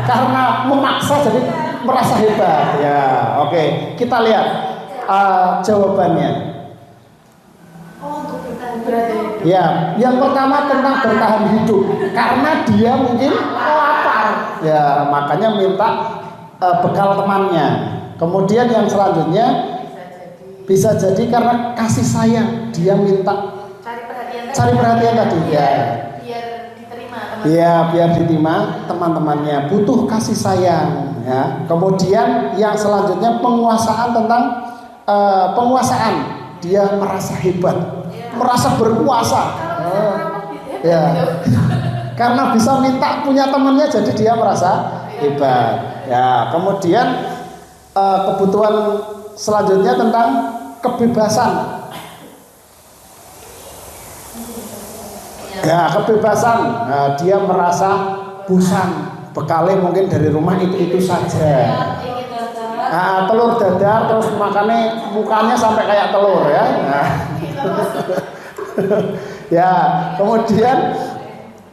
Karena memaksa jadi merasa hebat. Ya, oke. Kita lihat jawabannya. Oh, untuk bertahan hidup. Ya, yang pertama tentang bertahan hidup. Karena dia mungkin lapar. Ya, makanya minta bekal temannya. Kemudian yang selanjutnya bisa jadi karena kasih sayang, dia minta cari perhatian tadi ya. Biar diterima teman. Ya, biar diterima teman-temannya, butuh kasih sayang ya. Kemudian yang selanjutnya penguasaan tentang penguasaan, dia merasa hebat, merasa berkuasa. Ya. Karena bisa minta punya temannya jadi dia merasa hebat. Ya, kemudian kebutuhan selanjutnya tentang kebebasan. Ya, kebebasan. Nah, dia merasa bosan. Bekalnya mungkin dari rumah itu saja. Nah, telur dadar terus makannya mukanya sampai kayak telur ya. Nah. Ya, kemudian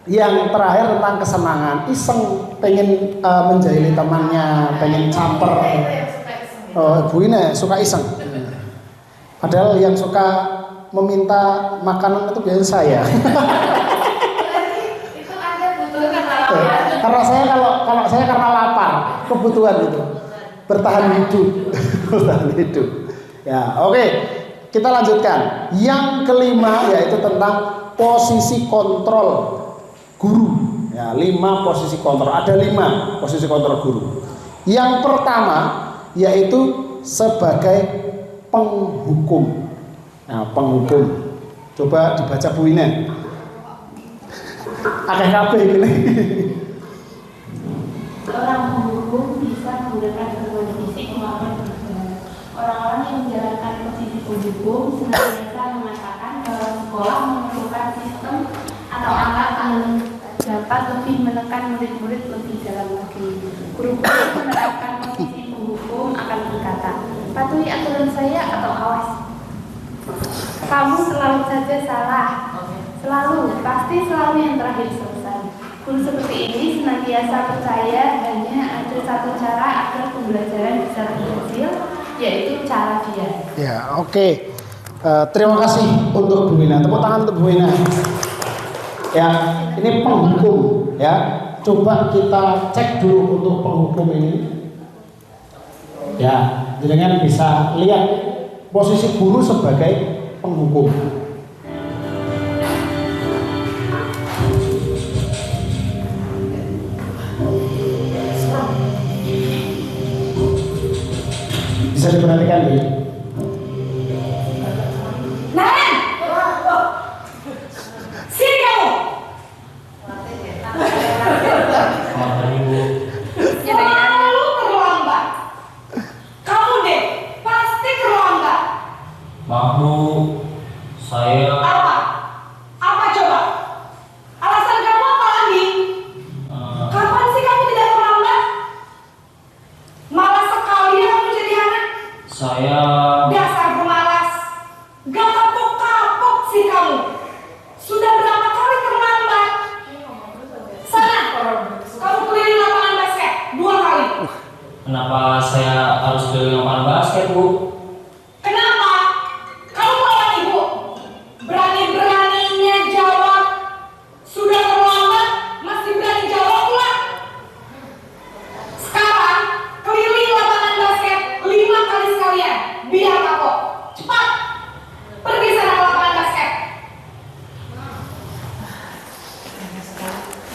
yang terakhir tentang kesenangan, iseng, pengen menjahili temannya, pengen caper. Oh, Bu ini suka iseng. Padahal yang suka meminta makanan itu biasanya saya. Itu Anda butuhkan lapar. Karena saya kalau saya karena lapar, kebutuhan itu bertahan hidup, bertahan hidup. Ya, oke. Kita lanjutkan. Yang kelima yaitu tentang posisi kontrol guru. Ya, 5 posisi kontrol. Ada 5 posisi kontrol guru. Yang pertama yaitu sebagai penghukum. Nah, penghukum. Coba dibaca Bu Ina. Akeh kabeh ini. Orang penghukum bisa menggunakan kekuatan fisik maupun verbal. Orang-orang yang menjalankan posisi penghukum senantiasa mengatakan bahwa sekolah memerlukan sistem atau alat yang dapat lebih menekan murid-murid lebih dalam lagi. Guru-guru menerapkan posisi penghukum akan berkata, patuhi aturan saya atau awas. Kamu selalu saja salah. Selalu, pasti selalu yang terakhir selesai. Guru seperti ini senantiasa percaya hanya ada satu cara agar pembelajaran bisa berhasil, yaitu cara dia. Ya, oke. Terima kasih untuk Bu Wina. Tepuk tangan untuk Bu Wina. Ya, ini penghukum ya. Coba kita cek dulu untuk penghukum ini. Ya, jangan bisa lihat posisi guru sebagai penghukum. Bisa diperhatikan ya. Selalu terlambat. Kamu deh, pasti terlambat. Maaf Bu, saya Apa? Apa coba? Alasan kamu apa lagi? Kapan sih kamu tidak terlambat? Malas sekali ya kamu jadi anak. saya Dasar pemalas. Gak kapok-kapok sih kamu. Sudah berapa kali terlambat? Sana, kamu keliling lapangan basket 2 kali. kenapa saya harus keliling lapangan basket Bu? Kenapa? Kamu lawan ibu. Berani-beraninya jawab. Sudah terlambat, masih berani jawab pula. Sekarang, keliling lapangan basket 5 kali sekalian. Biar kapok. Cepat. Pergi sana ke lapangan basket.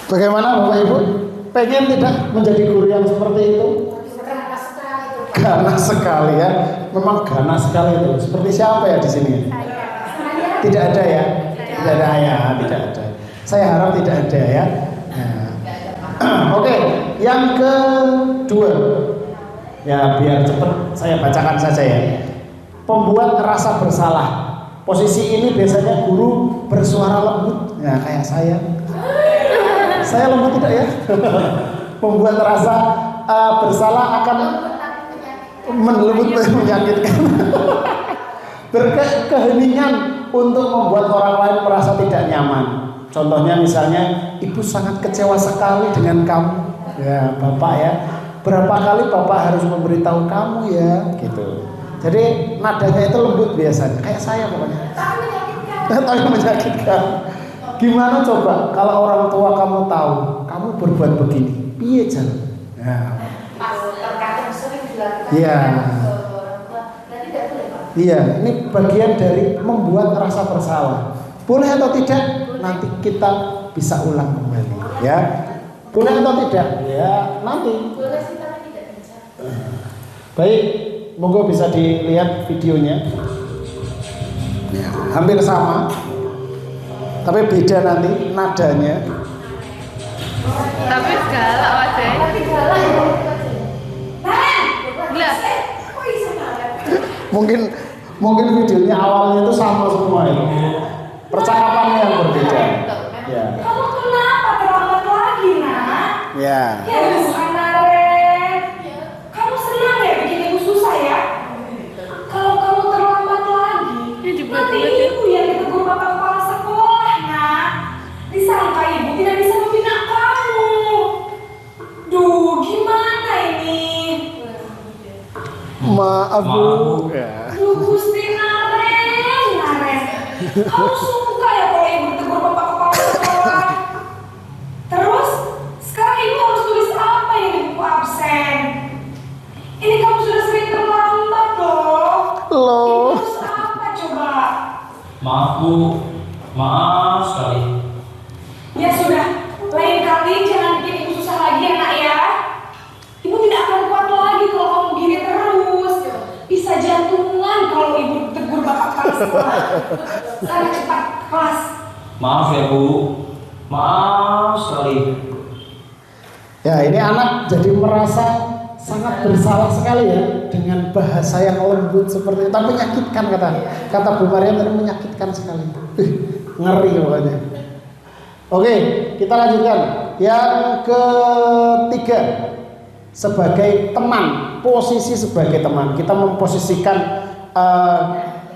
Bagaimana Bapak Ibu? Pengen tidak menjadi guru yang seperti itu? Ganas sekali ya. Memang ganas sekali itu. Seperti siapa ya di sini? Tidak ada ya? Tidak ada ya, tidak ada. Saya harap tidak ada ya. Nah. Oke, yang kedua. Ya, biar cepat saya bacakan saja ya. Pembuat rasa bersalah. Posisi ini biasanya guru bersuara lembut. Ya, kayak saya. Saya lembut tidak ya? Membuat rasa bersalah akan melembut menyakitkan. Berkeheningan untuk membuat orang lain merasa tidak nyaman. Contohnya misalnya, ibu sangat kecewa sekali dengan kamu. Ya, Bapak ya. Berapa kali Bapak harus memberitahu kamu ya, gitu. Jadi nadanya itu lembut biasanya. Kayak saya pokoknya. Tapi menyakitkan. Gimana coba kalau orang tua kamu tahu kamu berbuat begini? Piye jan? Ya. Terkadang sering dilakukan Iya. orang tua. Berarti tidak boleh Pak. Iya, ini bagian dari membuat rasa bersalah. Boleh atau tidak? Nanti kita bisa ulang kembali, ya. Boleh atau tidak? Ya, nanti. Boleh sih tapi tidak bisa. Baik, monggo bisa dilihat videonya. Ya, hampir sama, tapi beda nanti nadanya. Tapi galak wajahnya. Tapi galak ya. Mungkin videonya awalnya itu sama semua itu. Percakapannya yang berbeda. Ya. Kamu kenapa terlambat lagi, nak? Ya. Ya, bukan Naren. Kamu senang ya bikin ibu susah ya? Kalau kamu terlambat lagi, nanti ibu yang ditegur bapak kepala sekolah, nak. Disangka ibu tidak bisa membina kamu. Duh, gimana ini? Maaf Bu. Ya. Duh, Gusti Naren. Kamu suka ya kalau ibu ditegur bapak kepala sekolah? Terus, sekarang ibu harus tulis apa yang di buku absen? Ini kamu sudah sering terlambat dong. Loh. Ibu harus apa coba? Maaf Bu, maaf sekali. Ya sudah, lain kali jangan bikin ibu susah lagi ya nak ya. Ibu tidak akan kuat lagi kalau kamu gini terus. Bisa jantungan kalau ibu tegur bapak kepala sekolah. Sana cepat ke kelas. Maaf ya Bu, maaf sekali. Ya, ini anak jadi merasa sangat bersalah sekali ya dengan bahasa yang lembut seperti itu. Tapi menyakitkan kata Bu Mariam tadi, menyakitkan sekali. Ngeri pokoknya. Oke, kita lanjutkan. Yang ketiga, sebagai teman, posisi sebagai teman. Kita memposisikan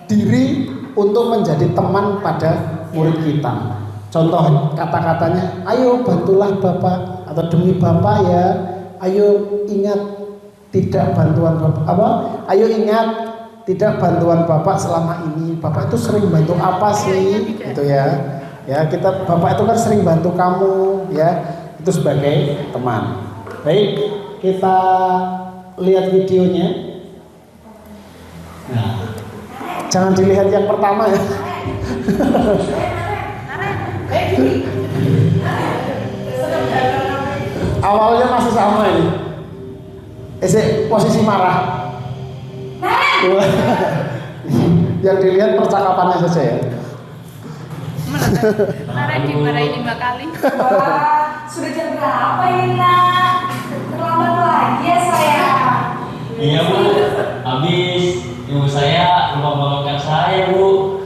diri untuk menjadi teman pada murid kita. Contoh kata-katanya, ayo bantulah Bapak, atau demi Bapak ya, ayo ingat tidak bantuan Bapak, ayo ingat tidak bantuan Bapak selama ini. Bapak itu sering bantu apa sih? Gitu ya. Ya, Bapak itu kan sering bantu kamu ya. Itu sebagai teman. Baik, kita lihat videonya. Nah, jangan dilihat yang pertama ya. Awalnya masih sama ini. Posisi marah. Yang dilihat percakapannya saja ya. Dimarahin 5 kali. Wah, sudah jam berapa ini nak? Terlambat lagi ya saya. Iya Bu, habis ibu saya lupa melengkap saya Bu.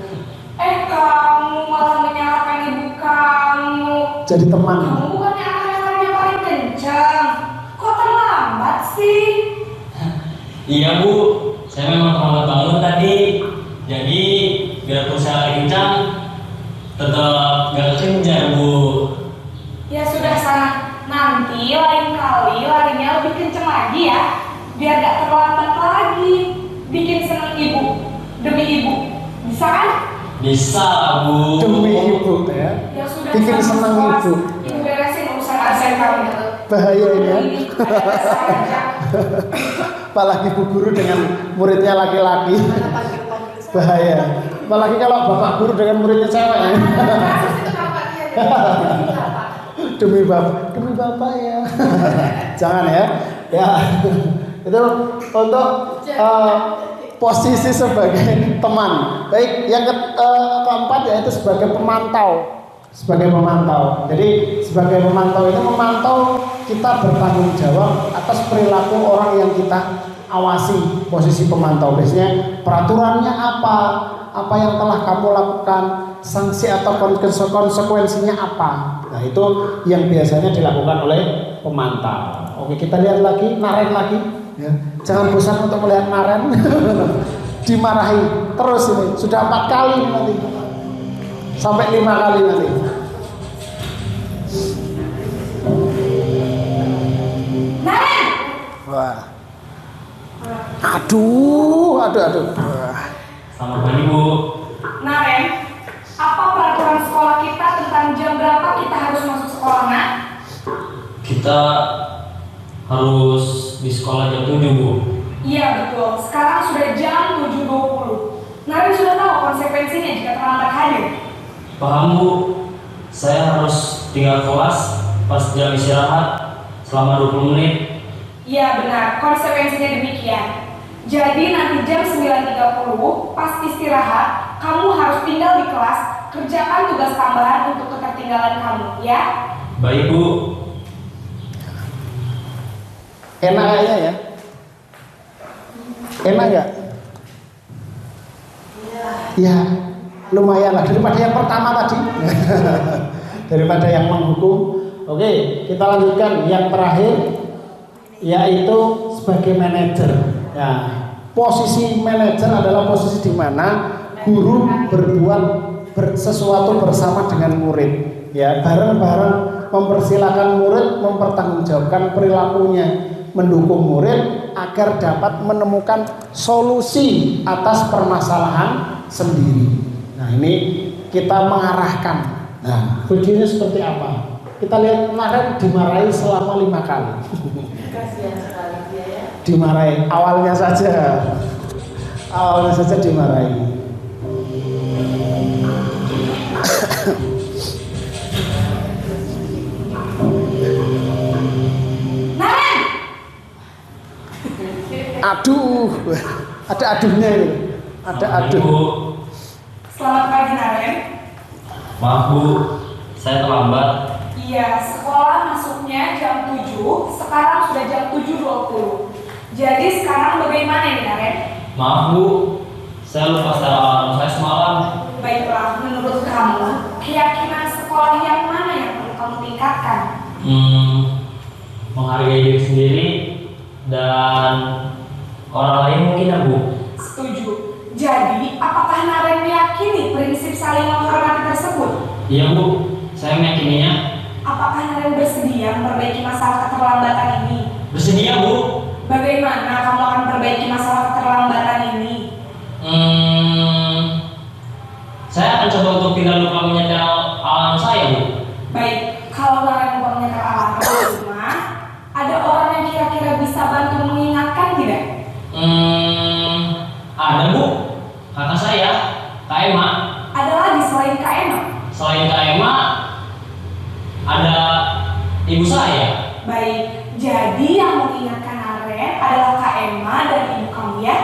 Kamu malah menyalahkan ibu kamu. Jadi teman. Kamu bukannya anak-anaknya paling kencang. Kok terlambat sih? Iya Bu, saya memang terlambat bangun tadi. Jadi biarpun saya lagi kencang, tetap gak kencang Bu. Ya sudah sana. Nanti lain kali larinya lebih kencang lagi ya. Biar gak terlambat lagi. Bikin senang ibu. Demi ibu. Bisa kan? Bisa Bu. Demi ibu ya. Ya sudah. Bikin sana, senang kelas. ibu. Ibu beresin urusan absen kamu. Bahaya ini ya. Saja. Apalagi bu guru dengan muridnya laki-laki. Bahaya. Apalagi kalau bapak guru dengan muridnya cewek ya. Demi bapak ya. Jangan ya. Ya. Itu untuk posisi sebagai teman. Baik, yang keempat yaitu sebagai pemantau. Sebagai pemantau. Jadi sebagai pemantau itu memantau kita bertanggung jawab atas perilaku orang yang kita awasi. Posisi pemantau biasanya peraturannya apa yang telah kamu lakukan, sanksi atau konsekuensinya apa. Nah itu yang biasanya dilakukan oleh pemantau. Oke, kita lihat lagi, Naren lagi ya. Jangan bosan untuk melihat Naren. Dimarahi terus ini, sudah 4 kali nanti sampai 5 kali nanti. Naren! Wah. Aduh. Wah. Selamat pagi Bu. Naren, apa peraturan sekolah kita tentang jam berapa kita harus masuk sekolah, nak? Kita harus di sekolah jam 7 Bu. Iya betul, sekarang sudah jam 7.20. Naren sudah tahu konsekuensinya jika terlambat hadir. Paham Bu, saya harus tinggal kelas pas jam istirahat selama 20 menit. Iya benar, konsekuensinya demikian. Jadi nanti jam 9.30 pas istirahat, kamu harus tinggal di kelas, kerjakan tugas tambahan untuk ketertinggalan kamu, ya? Baik Bu. Enak kayaknya ya. Enak nggak? Ya, lumayan lah daripada yang pertama tadi. Daripada yang menghukum. Oke, kita lanjutkan yang terakhir, yaitu sebagai manajer. Ya, posisi manajer adalah posisi di mana guru berbuat sesuatu bersama dengan murid. Ya, bareng-bareng mempersilahkan murid mempertanggungjawabkan perilakunya, mendukung murid agar dapat menemukan solusi atas permasalahan sendiri. Nah, ini kita mengarahkan. Nah, videonya seperti apa? Kita lihat Naren dimarahi selama 5 kali. Kasihan sekali dia ya. Dimarahi awalnya saja dimarahi. Naren! Aduh, ada aduhnya ini. Ada aduh. Bu. Selamat pagi Naren. Maaf Bu, saya terlambat. Iya, sekolah masuknya jam 7, sekarang sudah jam 7.20. Jadi sekarang bagaimana nih Naren? Maaf Bu, saya lupa secara alarm saya semalam. Baiklah, menurut kamu, keyakinan sekolah yang mana yang perlu kamu tingkatkan? Menghargai diri sendiri dan orang lain mungkin ya Bu. Setuju. Jadi, apakah Naren yakin saling menghormati tersebut? Iya Bu, saya meyakininya. Apakah Naren bersedia memperbaiki masalah keterlambatan ini? Bersedia Bu. Bagaimana kamu akan memperbaiki masalah keterlambatan ini? Saya akan coba untuk tidak lupa menyetel alarm saya Bu. Baik, kalau Naren lupa menyetel alarm di rumah, ada orang yang kira-kira bisa bantu mengingatkan tidak? Ada Bu, kakak saya, Kak Emma. Ada lagi selain Kak Emma? Selain Kak Emma, ada ibu saya. Baik, jadi yang mengingatkan Naren adalah Kak Emma dan ibu kamu ya?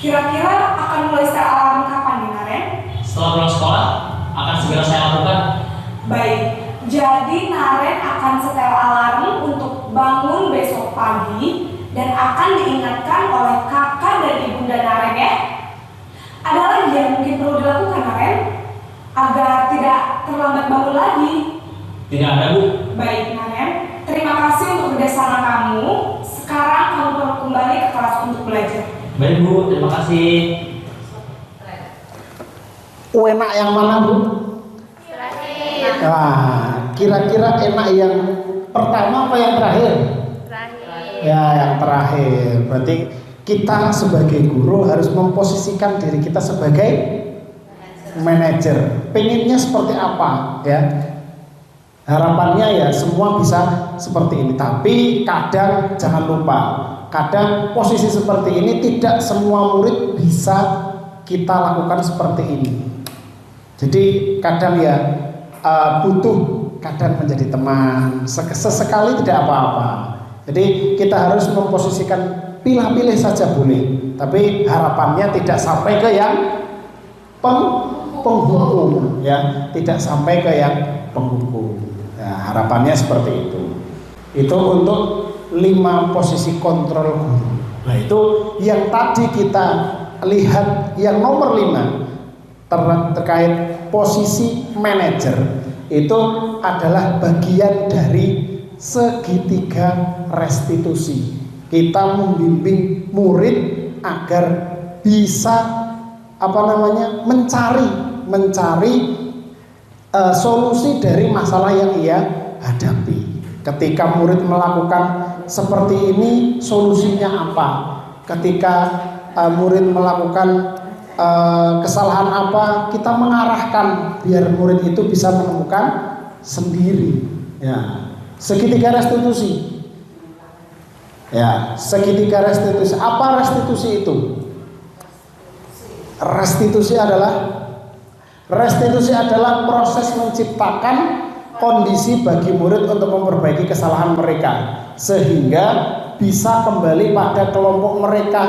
Kira-kira akan mulai setel alarm kapan nih Naren? Setelah pulang sekolah, akan segera saya lakukan. Baik, jadi Naren akan setel alarm untuk bangun besok pagi dan akan diingatkan oleh kakak dan ibunda Naren ya. Ada lagi yang mungkin perlu dilakukan Naren agar tidak terlambat bangun lagi? Tidak ada Bu. Baik Naren, terima kasih untuk kerjasama kamu. Sekarang kamu perlu kembali ke kelas untuk belajar. Baik Bu, terima kasih. Enak yang mana Bu? Wah, kira-kira enak yang pertama apa yang terakhir? Ya, yang terakhir. Berarti kita sebagai guru harus memposisikan diri kita sebagai manajer. Pengennya seperti apa ya? Harapannya ya semua bisa seperti ini. Tapi kadang jangan lupa, kadang posisi seperti ini tidak semua murid bisa kita lakukan seperti ini. Jadi kadang ya butuh kadang menjadi teman, sesekali tidak apa-apa. Jadi kita harus memposisikan pilih-pilih saja boleh, tapi harapannya tidak sampai ke yang penghukum ya, tidak sampai ke yang penghukum. Nah, harapannya seperti itu. Itu untuk 5 posisi kontrol guru. Nah, itu yang tadi kita lihat yang nomor 5 terkait posisi manajer, itu adalah bagian dari segitiga restitusi. Kita membimbing murid agar bisa mencari solusi dari masalah yang ia hadapi. Ketika murid melakukan seperti ini, solusinya apa? Ketika murid melakukan kesalahan apa, kita mengarahkan biar murid itu bisa menemukan sendiri. Ya, segitiga restitusi. Ya, segitiga restitusi. Apa restitusi itu? Restitusi adalah proses menciptakan kondisi bagi murid untuk memperbaiki kesalahan mereka sehingga bisa kembali pada kelompok mereka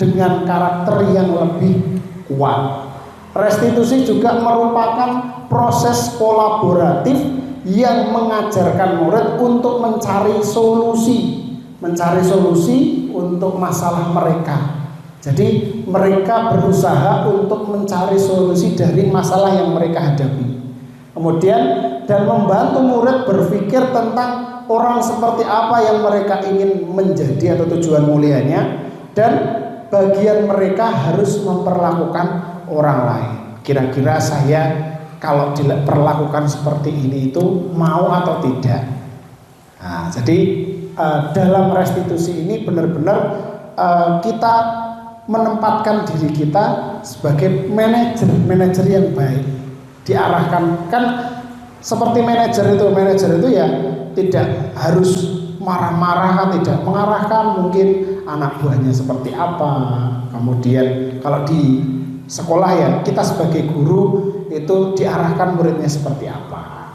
dengan karakter yang lebih kuat. Restitusi juga merupakan proses kolaboratif yang mengajarkan murid untuk mencari solusi untuk masalah mereka. Jadi mereka berusaha untuk mencari solusi dari masalah yang mereka hadapi. Kemudian dan membantu murid berpikir tentang orang seperti apa yang mereka ingin menjadi atau tujuan mulianya, dan bagian mereka harus memperlakukan orang lain. Kira-kira saya kalau diperlakukan seperti ini itu mau atau tidak? Nah, jadi dalam restitusi ini benar-benar kita menempatkan diri kita sebagai manajer yang baik, diarahkan. Kan seperti manajer itu ya tidak harus marah-marah, tidak mengarahkan mungkin anak buahnya seperti apa. Kemudian kalau di sekolah ya kita sebagai guru itu diarahkan muridnya seperti apa.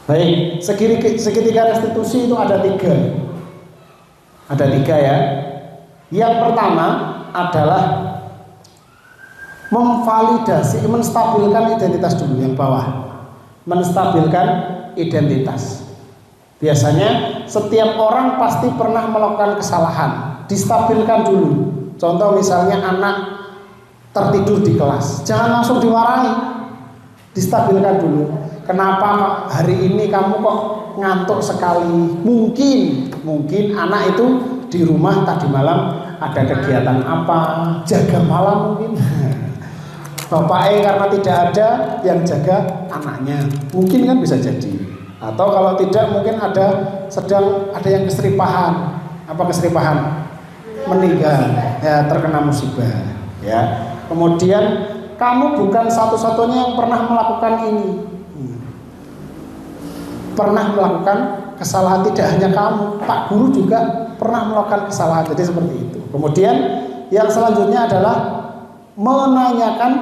Baik, segitiga restitusi itu ada 3. Ada 3 ya. Yang pertama adalah memvalidasi, menstabilkan identitas dulu yang bawah. Menstabilkan identitas. Biasanya setiap orang pasti pernah melakukan kesalahan, distabilkan dulu. Contoh misalnya anak tertidur di kelas, jangan langsung dimarahi, distabilkan dulu. Kenapa hari ini kamu kok ngantuk sekali? Mungkin anak itu di rumah tadi malam ada kegiatan apa, jaga malam mungkin. bapaknya karena tidak ada yang jaga anaknya, mungkin kan bisa jadi. Atau kalau tidak mungkin sedang ada yang keseripahan. Apa keseripahan? Meninggal, ya, terkena musibah, ya. Kemudian kamu bukan satu-satunya yang pernah melakukan ini. Pernah melakukan kesalahan, tidak hanya kamu, Pak Guru juga pernah melakukan kesalahan. Jadi seperti itu. Kemudian yang selanjutnya adalah menanyakan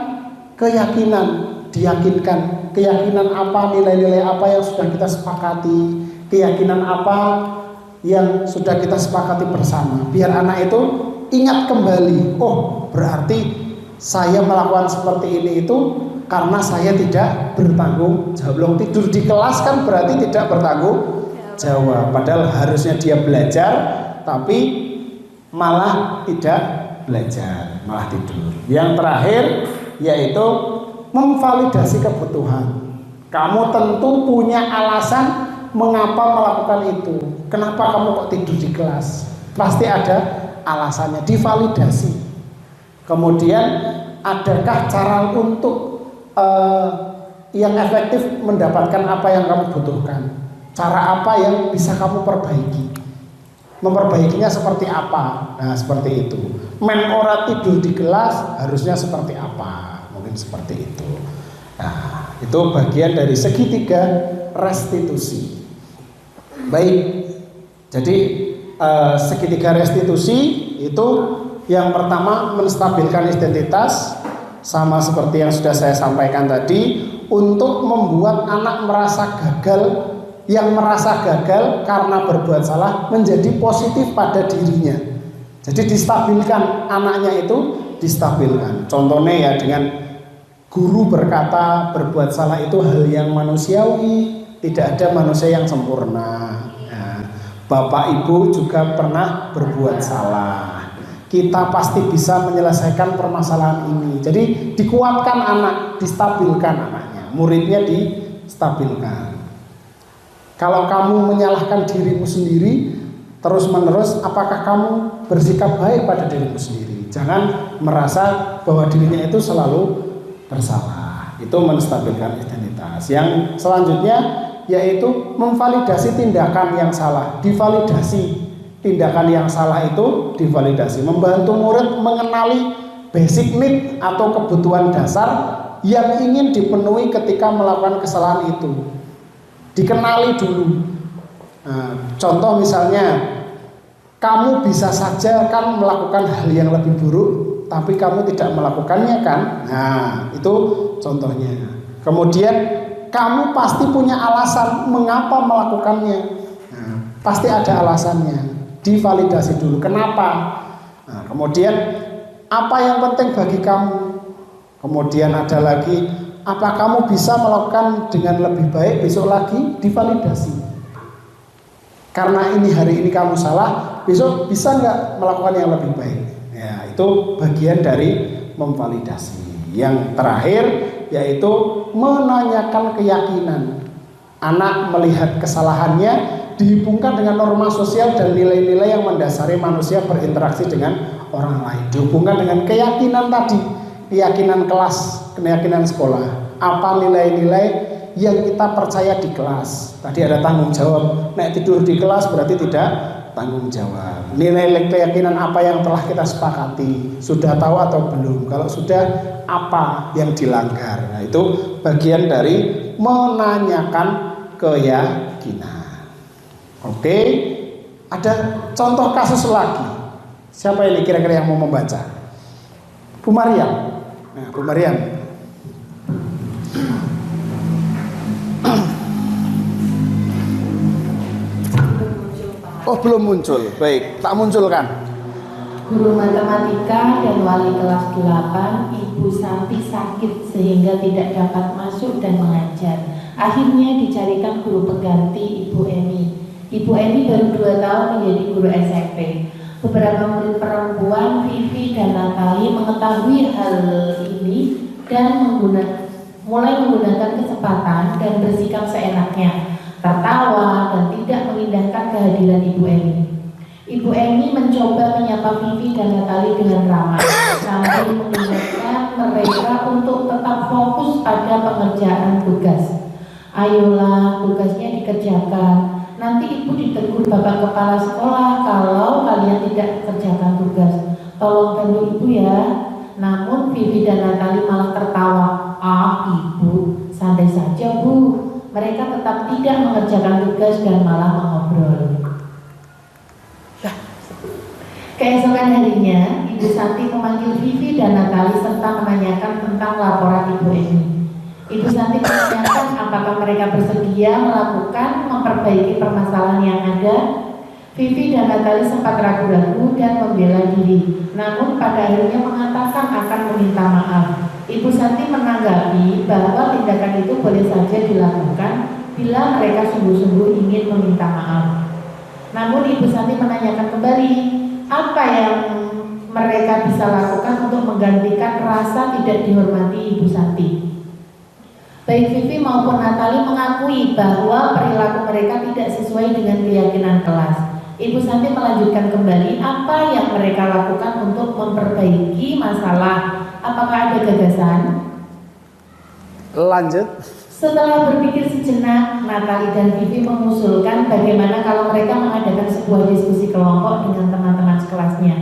keyakinan, diyakinkan keyakinan apa, nilai-nilai apa yang sudah kita sepakati, keyakinan apa yang sudah kita sepakati bersama, biar anak itu ingat kembali, oh berarti saya melakukan seperti ini itu karena saya tidak bertanggung jawab. Belum tidur di kelas kan berarti tidak bertanggung jawab, padahal harusnya dia belajar tapi malah tidak belajar, malah tidur. Yang terakhir yaitu memvalidasi kebutuhan. Kamu tentu punya alasan mengapa melakukan itu. Kenapa kamu kok tidur di kelas? Pasti ada alasannya, divalidasi. Kemudian adakah cara untuk yang efektif mendapatkan apa yang kamu butuhkan? Cara apa yang bisa kamu perbaiki? Memperbaikinya seperti apa? Nah, seperti itu. Men ora tidur di kelas harusnya seperti apa? Mungkin seperti itu. Nah, itu bagian dari segitiga restitusi. Baik. Jadi segitiga restitusi itu yang pertama menstabilkan identitas, sama seperti yang sudah saya sampaikan tadi, untuk membuat anak merasa gagal. Yang merasa gagal karena berbuat salah menjadi positif pada dirinya. Jadi distabilkan, anaknya itu distabilkan. Contohnya ya dengan guru berkata berbuat salah itu hal yang manusiawi, tidak ada manusia yang sempurna. Nah, Bapak Ibu juga pernah berbuat salah. Kita pasti bisa menyelesaikan permasalahan ini. Jadi dikuatkan anak, distabilkan anaknya, muridnya distabilkan. Kalau kamu menyalahkan dirimu sendiri terus-menerus, apakah kamu bersikap baik pada dirimu sendiri? Jangan merasa bahwa dirinya itu selalu bersalah. Itu menstabilkan identitas. Yang selanjutnya yaitu memvalidasi tindakan yang salah. Divalidasi tindakan yang salah itu divalidasi. Membantu murid mengenali basic need atau kebutuhan dasar yang ingin dipenuhi ketika melakukan kesalahan itu. Dikenali dulu. Nah, contoh misalnya, kamu bisa saja kan melakukan hal yang lebih buruk, tapi kamu tidak melakukannya kan? Nah, itu contohnya. Kemudian kamu pasti punya alasan mengapa melakukannya. Nah, pasti ada alasannya. Divalidasi dulu. Kenapa? Nah, kemudian apa yang penting bagi kamu? Kemudian ada lagi, apa kamu bisa melakukan dengan lebih baik besok lagi? Divalidasi. Karena ini hari ini kamu salah, besok bisa nggak melakukan yang lebih baik? Ya, itu bagian dari memvalidasi. Yang terakhir yaitu menanyakan keyakinan. Anak melihat kesalahannya dihubungkan dengan norma sosial dan nilai-nilai yang mendasari manusia berinteraksi dengan orang lain. Dihubungkan dengan keyakinan tadi, keyakinan kelas, keyakinan sekolah. Apa nilai-nilai yang kita percaya di kelas? Tadi ada tanggung jawab. Nek tidur di kelas berarti tidak tanggung jawab. Nilai keyakinan apa yang telah kita sepakati? Sudah tahu atau belum? Kalau sudah, apa yang dilanggar? Nah, itu bagian dari menanyakan keyakinan. Oke, ada contoh kasus lagi. Siapa ini kira-kira yang mau membaca? Bu Maryam. Nah, Bu Maryam. Oh, belum muncul. Baik, tak munculkan. Guru matematika dan wali kelas 8, Ibu Santi sakit sehingga tidak dapat masuk dan mengajar. Akhirnya dicarikan guru pengganti, Ibu Emi. Ibu Emi baru 2 tahun menjadi guru SMP. Beberapa murid perempuan, Vivi dan Natali, mengetahui hal ini dan mulai menggunakan kesempatan dan bersikap seenaknya, tertawa dan tidak mengindahkan kehadiran Ibu Emi. Ibu Eni mencoba menyapa Vivi dan Natali dengan ramah sambil mengingatkan mereka untuk tetap fokus pada pengerjaan tugas. Ayolah, tugasnya dikerjakan. Nanti ibu ditegur bapak kepala sekolah kalau kalian tidak kerjakan tugas. Tolong bantu ibu ya. Namun Vivi dan Natali malah tertawa. Ah ibu, santai saja bu. Mereka tetap tidak mengerjakan tugas dan malah mengobrol. Keesokan harinya, Ibu Santi memanggil Vivi dan Natali serta menanyakan tentang laporan Ibu Eni. Ibu Santi menanyakan apakah mereka bersedia melakukan memperbaiki permasalahan yang ada. Vivi dan Natali sempat ragu-ragu dan membela diri, namun pada akhirnya mengatakan akan meminta maaf. Ibu Santi menanggapi bahwa tindakan itu boleh saja dilakukan bila mereka sungguh-sungguh ingin meminta maaf. Namun Ibu Santi menanyakan kembali, apa yang mereka bisa lakukan untuk menggantikan rasa tidak dihormati Ibu Santi? Baik Vivi maupun Natali mengakui bahwa perilaku mereka tidak sesuai dengan keyakinan kelas. Ibu Santi melanjutkan kembali apa yang mereka lakukan untuk memperbaiki masalah. Apakah ada gagasan? Lanjut. Setelah berpikir sejenak, Natali dan Vivi mengusulkan bagaimana kalau mereka mengadakan sebuah diskusi kelompok dengan teman-teman sekelasnya.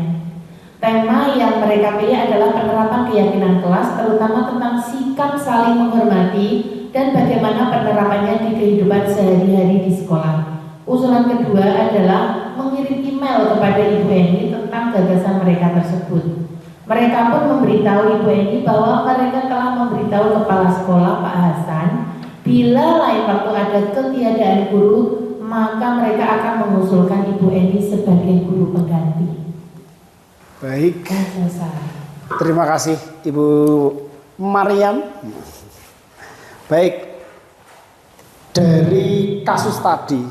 Tema yang mereka pilih adalah penerapan keyakinan kelas, terutama tentang sikap saling menghormati dan bagaimana penerapannya di kehidupan sehari-hari di sekolah. Usulan kedua adalah mengirim email kepada Ibu Eni tentang gagasan mereka tersebut. Mereka pun memberitahu Ibu Eni bahwa mereka telah memberitahu kepala sekolah Pak Hasan bila lain waktu ada ketiadaan guru, maka mereka akan mengusulkan Ibu Eni sebagai guru pengganti. Baik. Selesai. Terima kasih Ibu Mariam. Baik. Dari kasus tadi,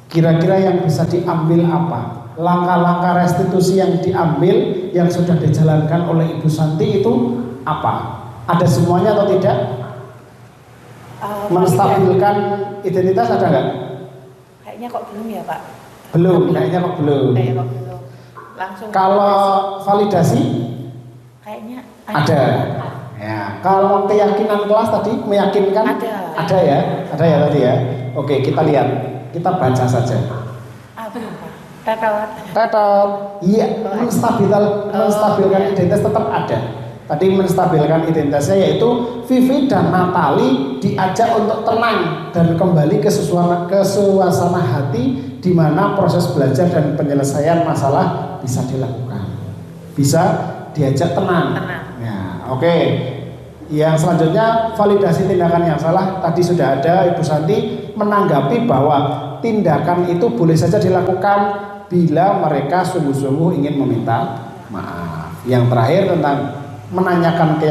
kira-kira yang bisa diambil apa? Langkah-langkah restitusi yang diambil yang sudah dijalankan oleh Ibu Santi itu apa? Ada semuanya atau tidak? Menstabilkan identitas ada nggak? Kayaknya kok belum ya Pak? Belum, kayaknya kok belum. Kayaknya kok belum. Langsung. Kalau validasi? Kayaknya ada. Ya, kalau keyakinan kelas tadi meyakinkan? Ada ya? Ada ya tadi ya? Oke, kita lihat. Kita baca saja. Belum Pak. Tetot. Iya, menstabilkan identitas tetap ada. Tadi menstabilkan identitasnya yaitu Vivi dan Natali diajak untuk tenang dan kembali ke suasana hati di mana proses belajar dan penyelesaian masalah bisa dilakukan. Bisa diajak tenang. Ya, oke. Yang selanjutnya validasi tindakan yang salah tadi sudah ada. Ibu Santi menanggapi bahwa tindakan itu boleh saja dilakukan bila mereka sungguh-sungguh ingin meminta maaf. Yang terakhir tentang menanyakan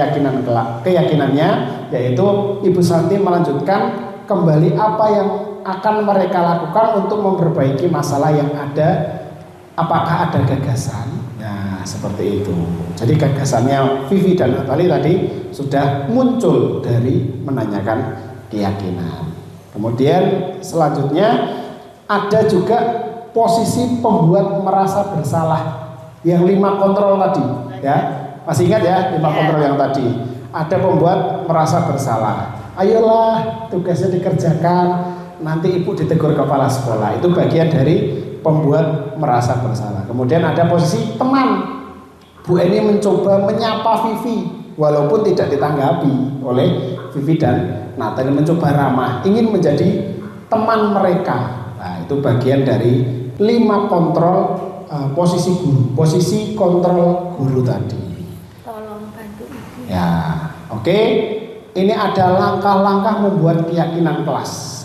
keyakinannya, yaitu Ibu Santi melanjutkan kembali apa yang akan mereka lakukan untuk memperbaiki masalah yang ada. Apakah ada gagasan? Nah, seperti itu. Jadi gagasannya Vivi dan Natali tadi sudah muncul dari menanyakan keyakinan. Kemudian selanjutnya ada juga posisi pembuat merasa bersalah yang 5 kontrol tadi, ya. Masih ingat ya 5 kontrol yang tadi? Ada pembuat merasa bersalah. Ayolah, tugasnya dikerjakan, nanti ibu ditegur kepala sekolah. Itu bagian dari pembuat merasa bersalah. Kemudian ada posisi teman. Bu Eni mencoba menyapa Vivi walaupun tidak ditanggapi oleh Vivi dan Natali, mencoba ramah, ingin menjadi teman mereka. Nah, itu bagian dari 5 kontrol posisi guru, posisi kontrol guru tadi. Tolong bantu Ibu. Ya, oke. Ini ada langkah-langkah membuat keyakinan kelas.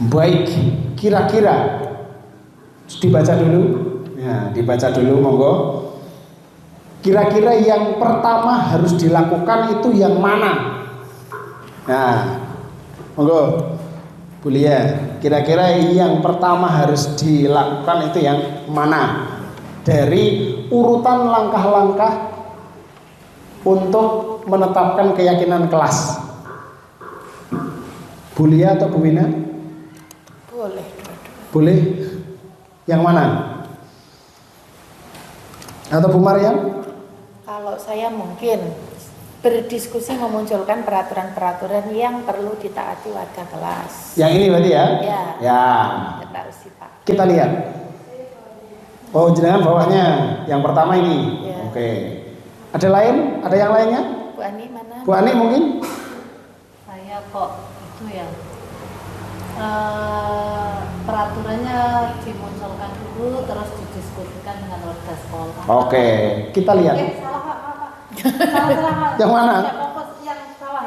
Baik, kira-kira dibaca dulu. Ya, dibaca dulu monggo. Kira-kira yang pertama harus dilakukan itu yang mana? Nah, monggo. Bu Lia, kira-kira yang pertama harus dilakukan itu yang mana? Dari urutan langkah-langkah untuk menetapkan keyakinan kelas. Bu Lia atau Bu Wina? Boleh. Boleh. Yang mana? Atau Bu Maryam? Kalau saya mungkin berdiskusi memunculkan peraturan-peraturan yang perlu ditaati warga kelas. Yang ini berarti ya? Ya. Ya. Kita harus sih, Pak. Kita lihat. Oh, jenengan bawahnya. Yang pertama ini. Ya. Oke. Ada lain? Ada yang lainnya? Bu Ani mana? Bu Ani mungkin? Saya kok itu ya peraturannya dimunculkan dulu terus didiskusikan dengan warga sekolah. Oke, kita lihat. Salah Pak. Salah. Yang mana? Yang salah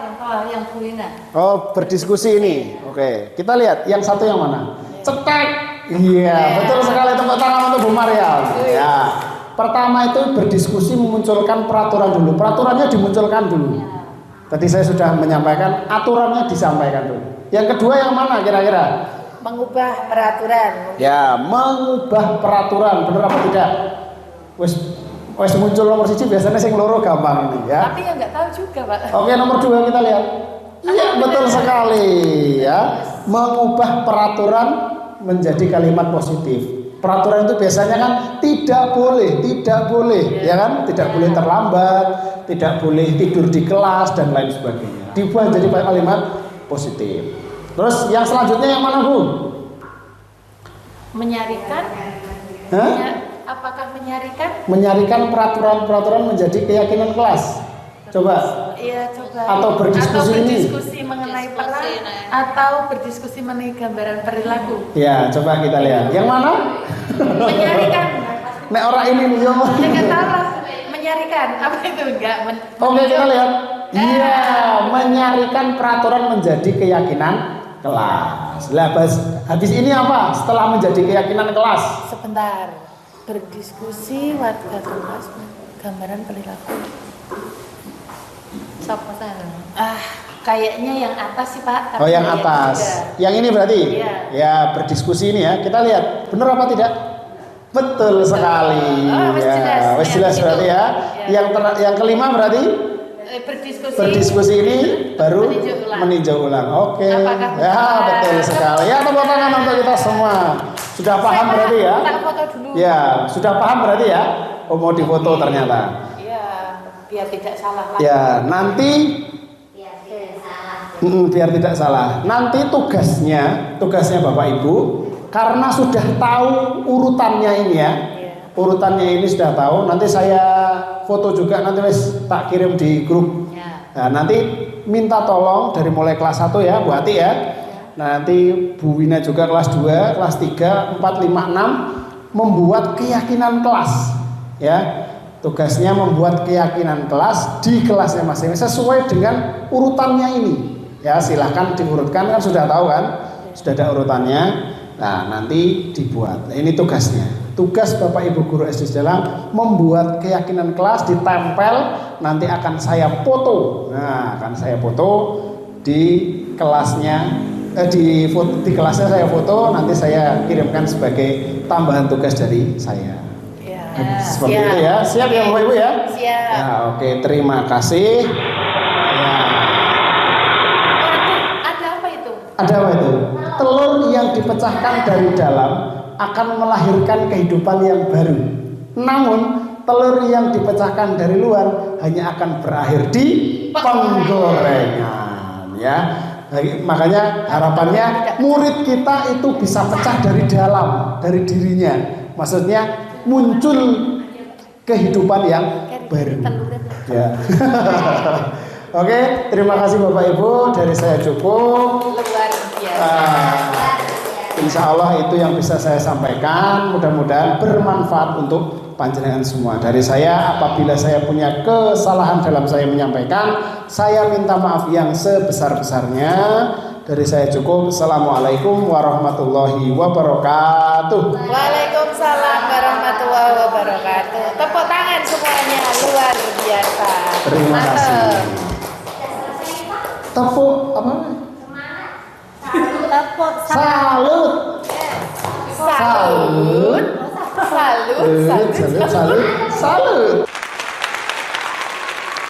yang Bu Ina. Oh, berdiskusi ini. Oke, kita lihat yang satu yang mana? Cetek. Iya, betul sekali, tepuk tangan untuk Bu Maryam. Ya. Pertama itu berdiskusi memunculkan peraturan dulu. Peraturannya dimunculkan dulu. Tadi saya sudah menyampaikan, aturannya disampaikan dulu. Yang kedua yang mana kira-kira? Mengubah peraturan. Ya, mengubah peraturan, benar apa tidak? Wes muncul nomor 1 biasanya sing loro gampang ini ya. Tapi yang nggak tahu juga, Pak. Oke, nomor 2 kita lihat. Iya, betul sekali ya. Mengubah peraturan menjadi kalimat positif. Peraturan itu biasanya kan tidak boleh, ya kan? Tidak boleh terlambat, tidak boleh tidur di kelas dan lain sebagainya. Dibuat jadi kalimat positif. Terus yang selanjutnya yang mana, Bu? Menyarikan. Hah? Apakah menyarikan? Menyarikan peraturan-peraturan menjadi keyakinan kelas. Coba. Iya, coba. Atau berdiskusi ini. Berdiskusi mengenai peran atau berdiskusi mengenai gambaran perilaku. Ya, coba kita lihat. Yang mana? Menyarikan. Nek orang ini nih, yo. Jangan salah. Menyarikan. Apa itu? Enggak. Oke, kita lihat. Iya, menyarikan peraturan menjadi keyakinan kelas. Lah, habis ini apa? Setelah menjadi keyakinan kelas. Sebentar. Berdiskusi warga kelas gambaran perilaku. Siapa saya? Kayaknya yang atas sih, Pak. Oh, yang atas. Yang ini berarti? Iya. Ya, berdiskusi ini ya. Kita lihat. Benar apa tidak? Betul sekali. Oh, wes jelas. Wes jelas berarti ya. Yang kelima berarti? Berdiskusi ini baru meninjau ulang. Oke. Ya, betul sekali. Ya, tepuk tangan untuk kita semua. Sudah paham berarti ya? Ya, sudah paham berarti ya? Oh, mau difoto ternyata. Iya, biar tidak salah lagi. Ya, nanti biar tidak salah. Nanti tugasnya Bapak Ibu, karena sudah tahu urutannya ini ya. Urutannya ini sudah tahu. Nanti saya foto juga, nanti wes tak kirim di grup. Nah, nanti minta tolong dari mulai kelas 1 ya, Bu Ati ya. Nah, nanti Bu Wina juga kelas 2, kelas 3, 4, 5, 6 membuat keyakinan kelas ya. Tugasnya membuat keyakinan kelas di kelasnya masing-masing sesuai dengan urutannya ini. Ya, silahkan diurutkan, kan sudah tahu kan? Sudah ada urutannya. Nah, nanti dibuat. Nah, ini tugasnya. Tugas Bapak Ibu guru SD Sedalam membuat keyakinan kelas, ditempel, nanti akan saya foto. Nah, akan saya foto di kelasnya, di kelasnya saya foto, nanti saya kirimkan sebagai tambahan tugas dari saya. Seperti itu ya. Siap ya Bapak Ibu ya? Siap. Ya, oke, terima kasih. Ya. Ada apa itu? Ada apa itu? Telur yang dipecahkan dari dalam akan melahirkan kehidupan yang baru. Namun telur yang dipecahkan dari luar hanya akan berakhir di penggorengan ya. Makanya harapannya murid kita itu bisa pecah dari dalam, dari dirinya. Maksudnya muncul kehidupan yang baru. Ya. Oke, terima kasih Bapak Ibu, dari saya cukup. Luar biasa. Insya Allah itu yang bisa saya sampaikan. Mudah-mudahan bermanfaat untuk panjenengan semua. Dari saya, apabila saya punya kesalahan dalam saya menyampaikan, saya minta maaf yang sebesar-besarnya. Dari saya cukup. Assalamualaikum warahmatullahi wabarakatuh. Waalaikumsalam warahmatullahi wabarakatuh. Tepuk tangan semuanya, luar biasa. Terima kasih. Tepuk apa? Tepuk Salut. salut. Salut. Salut.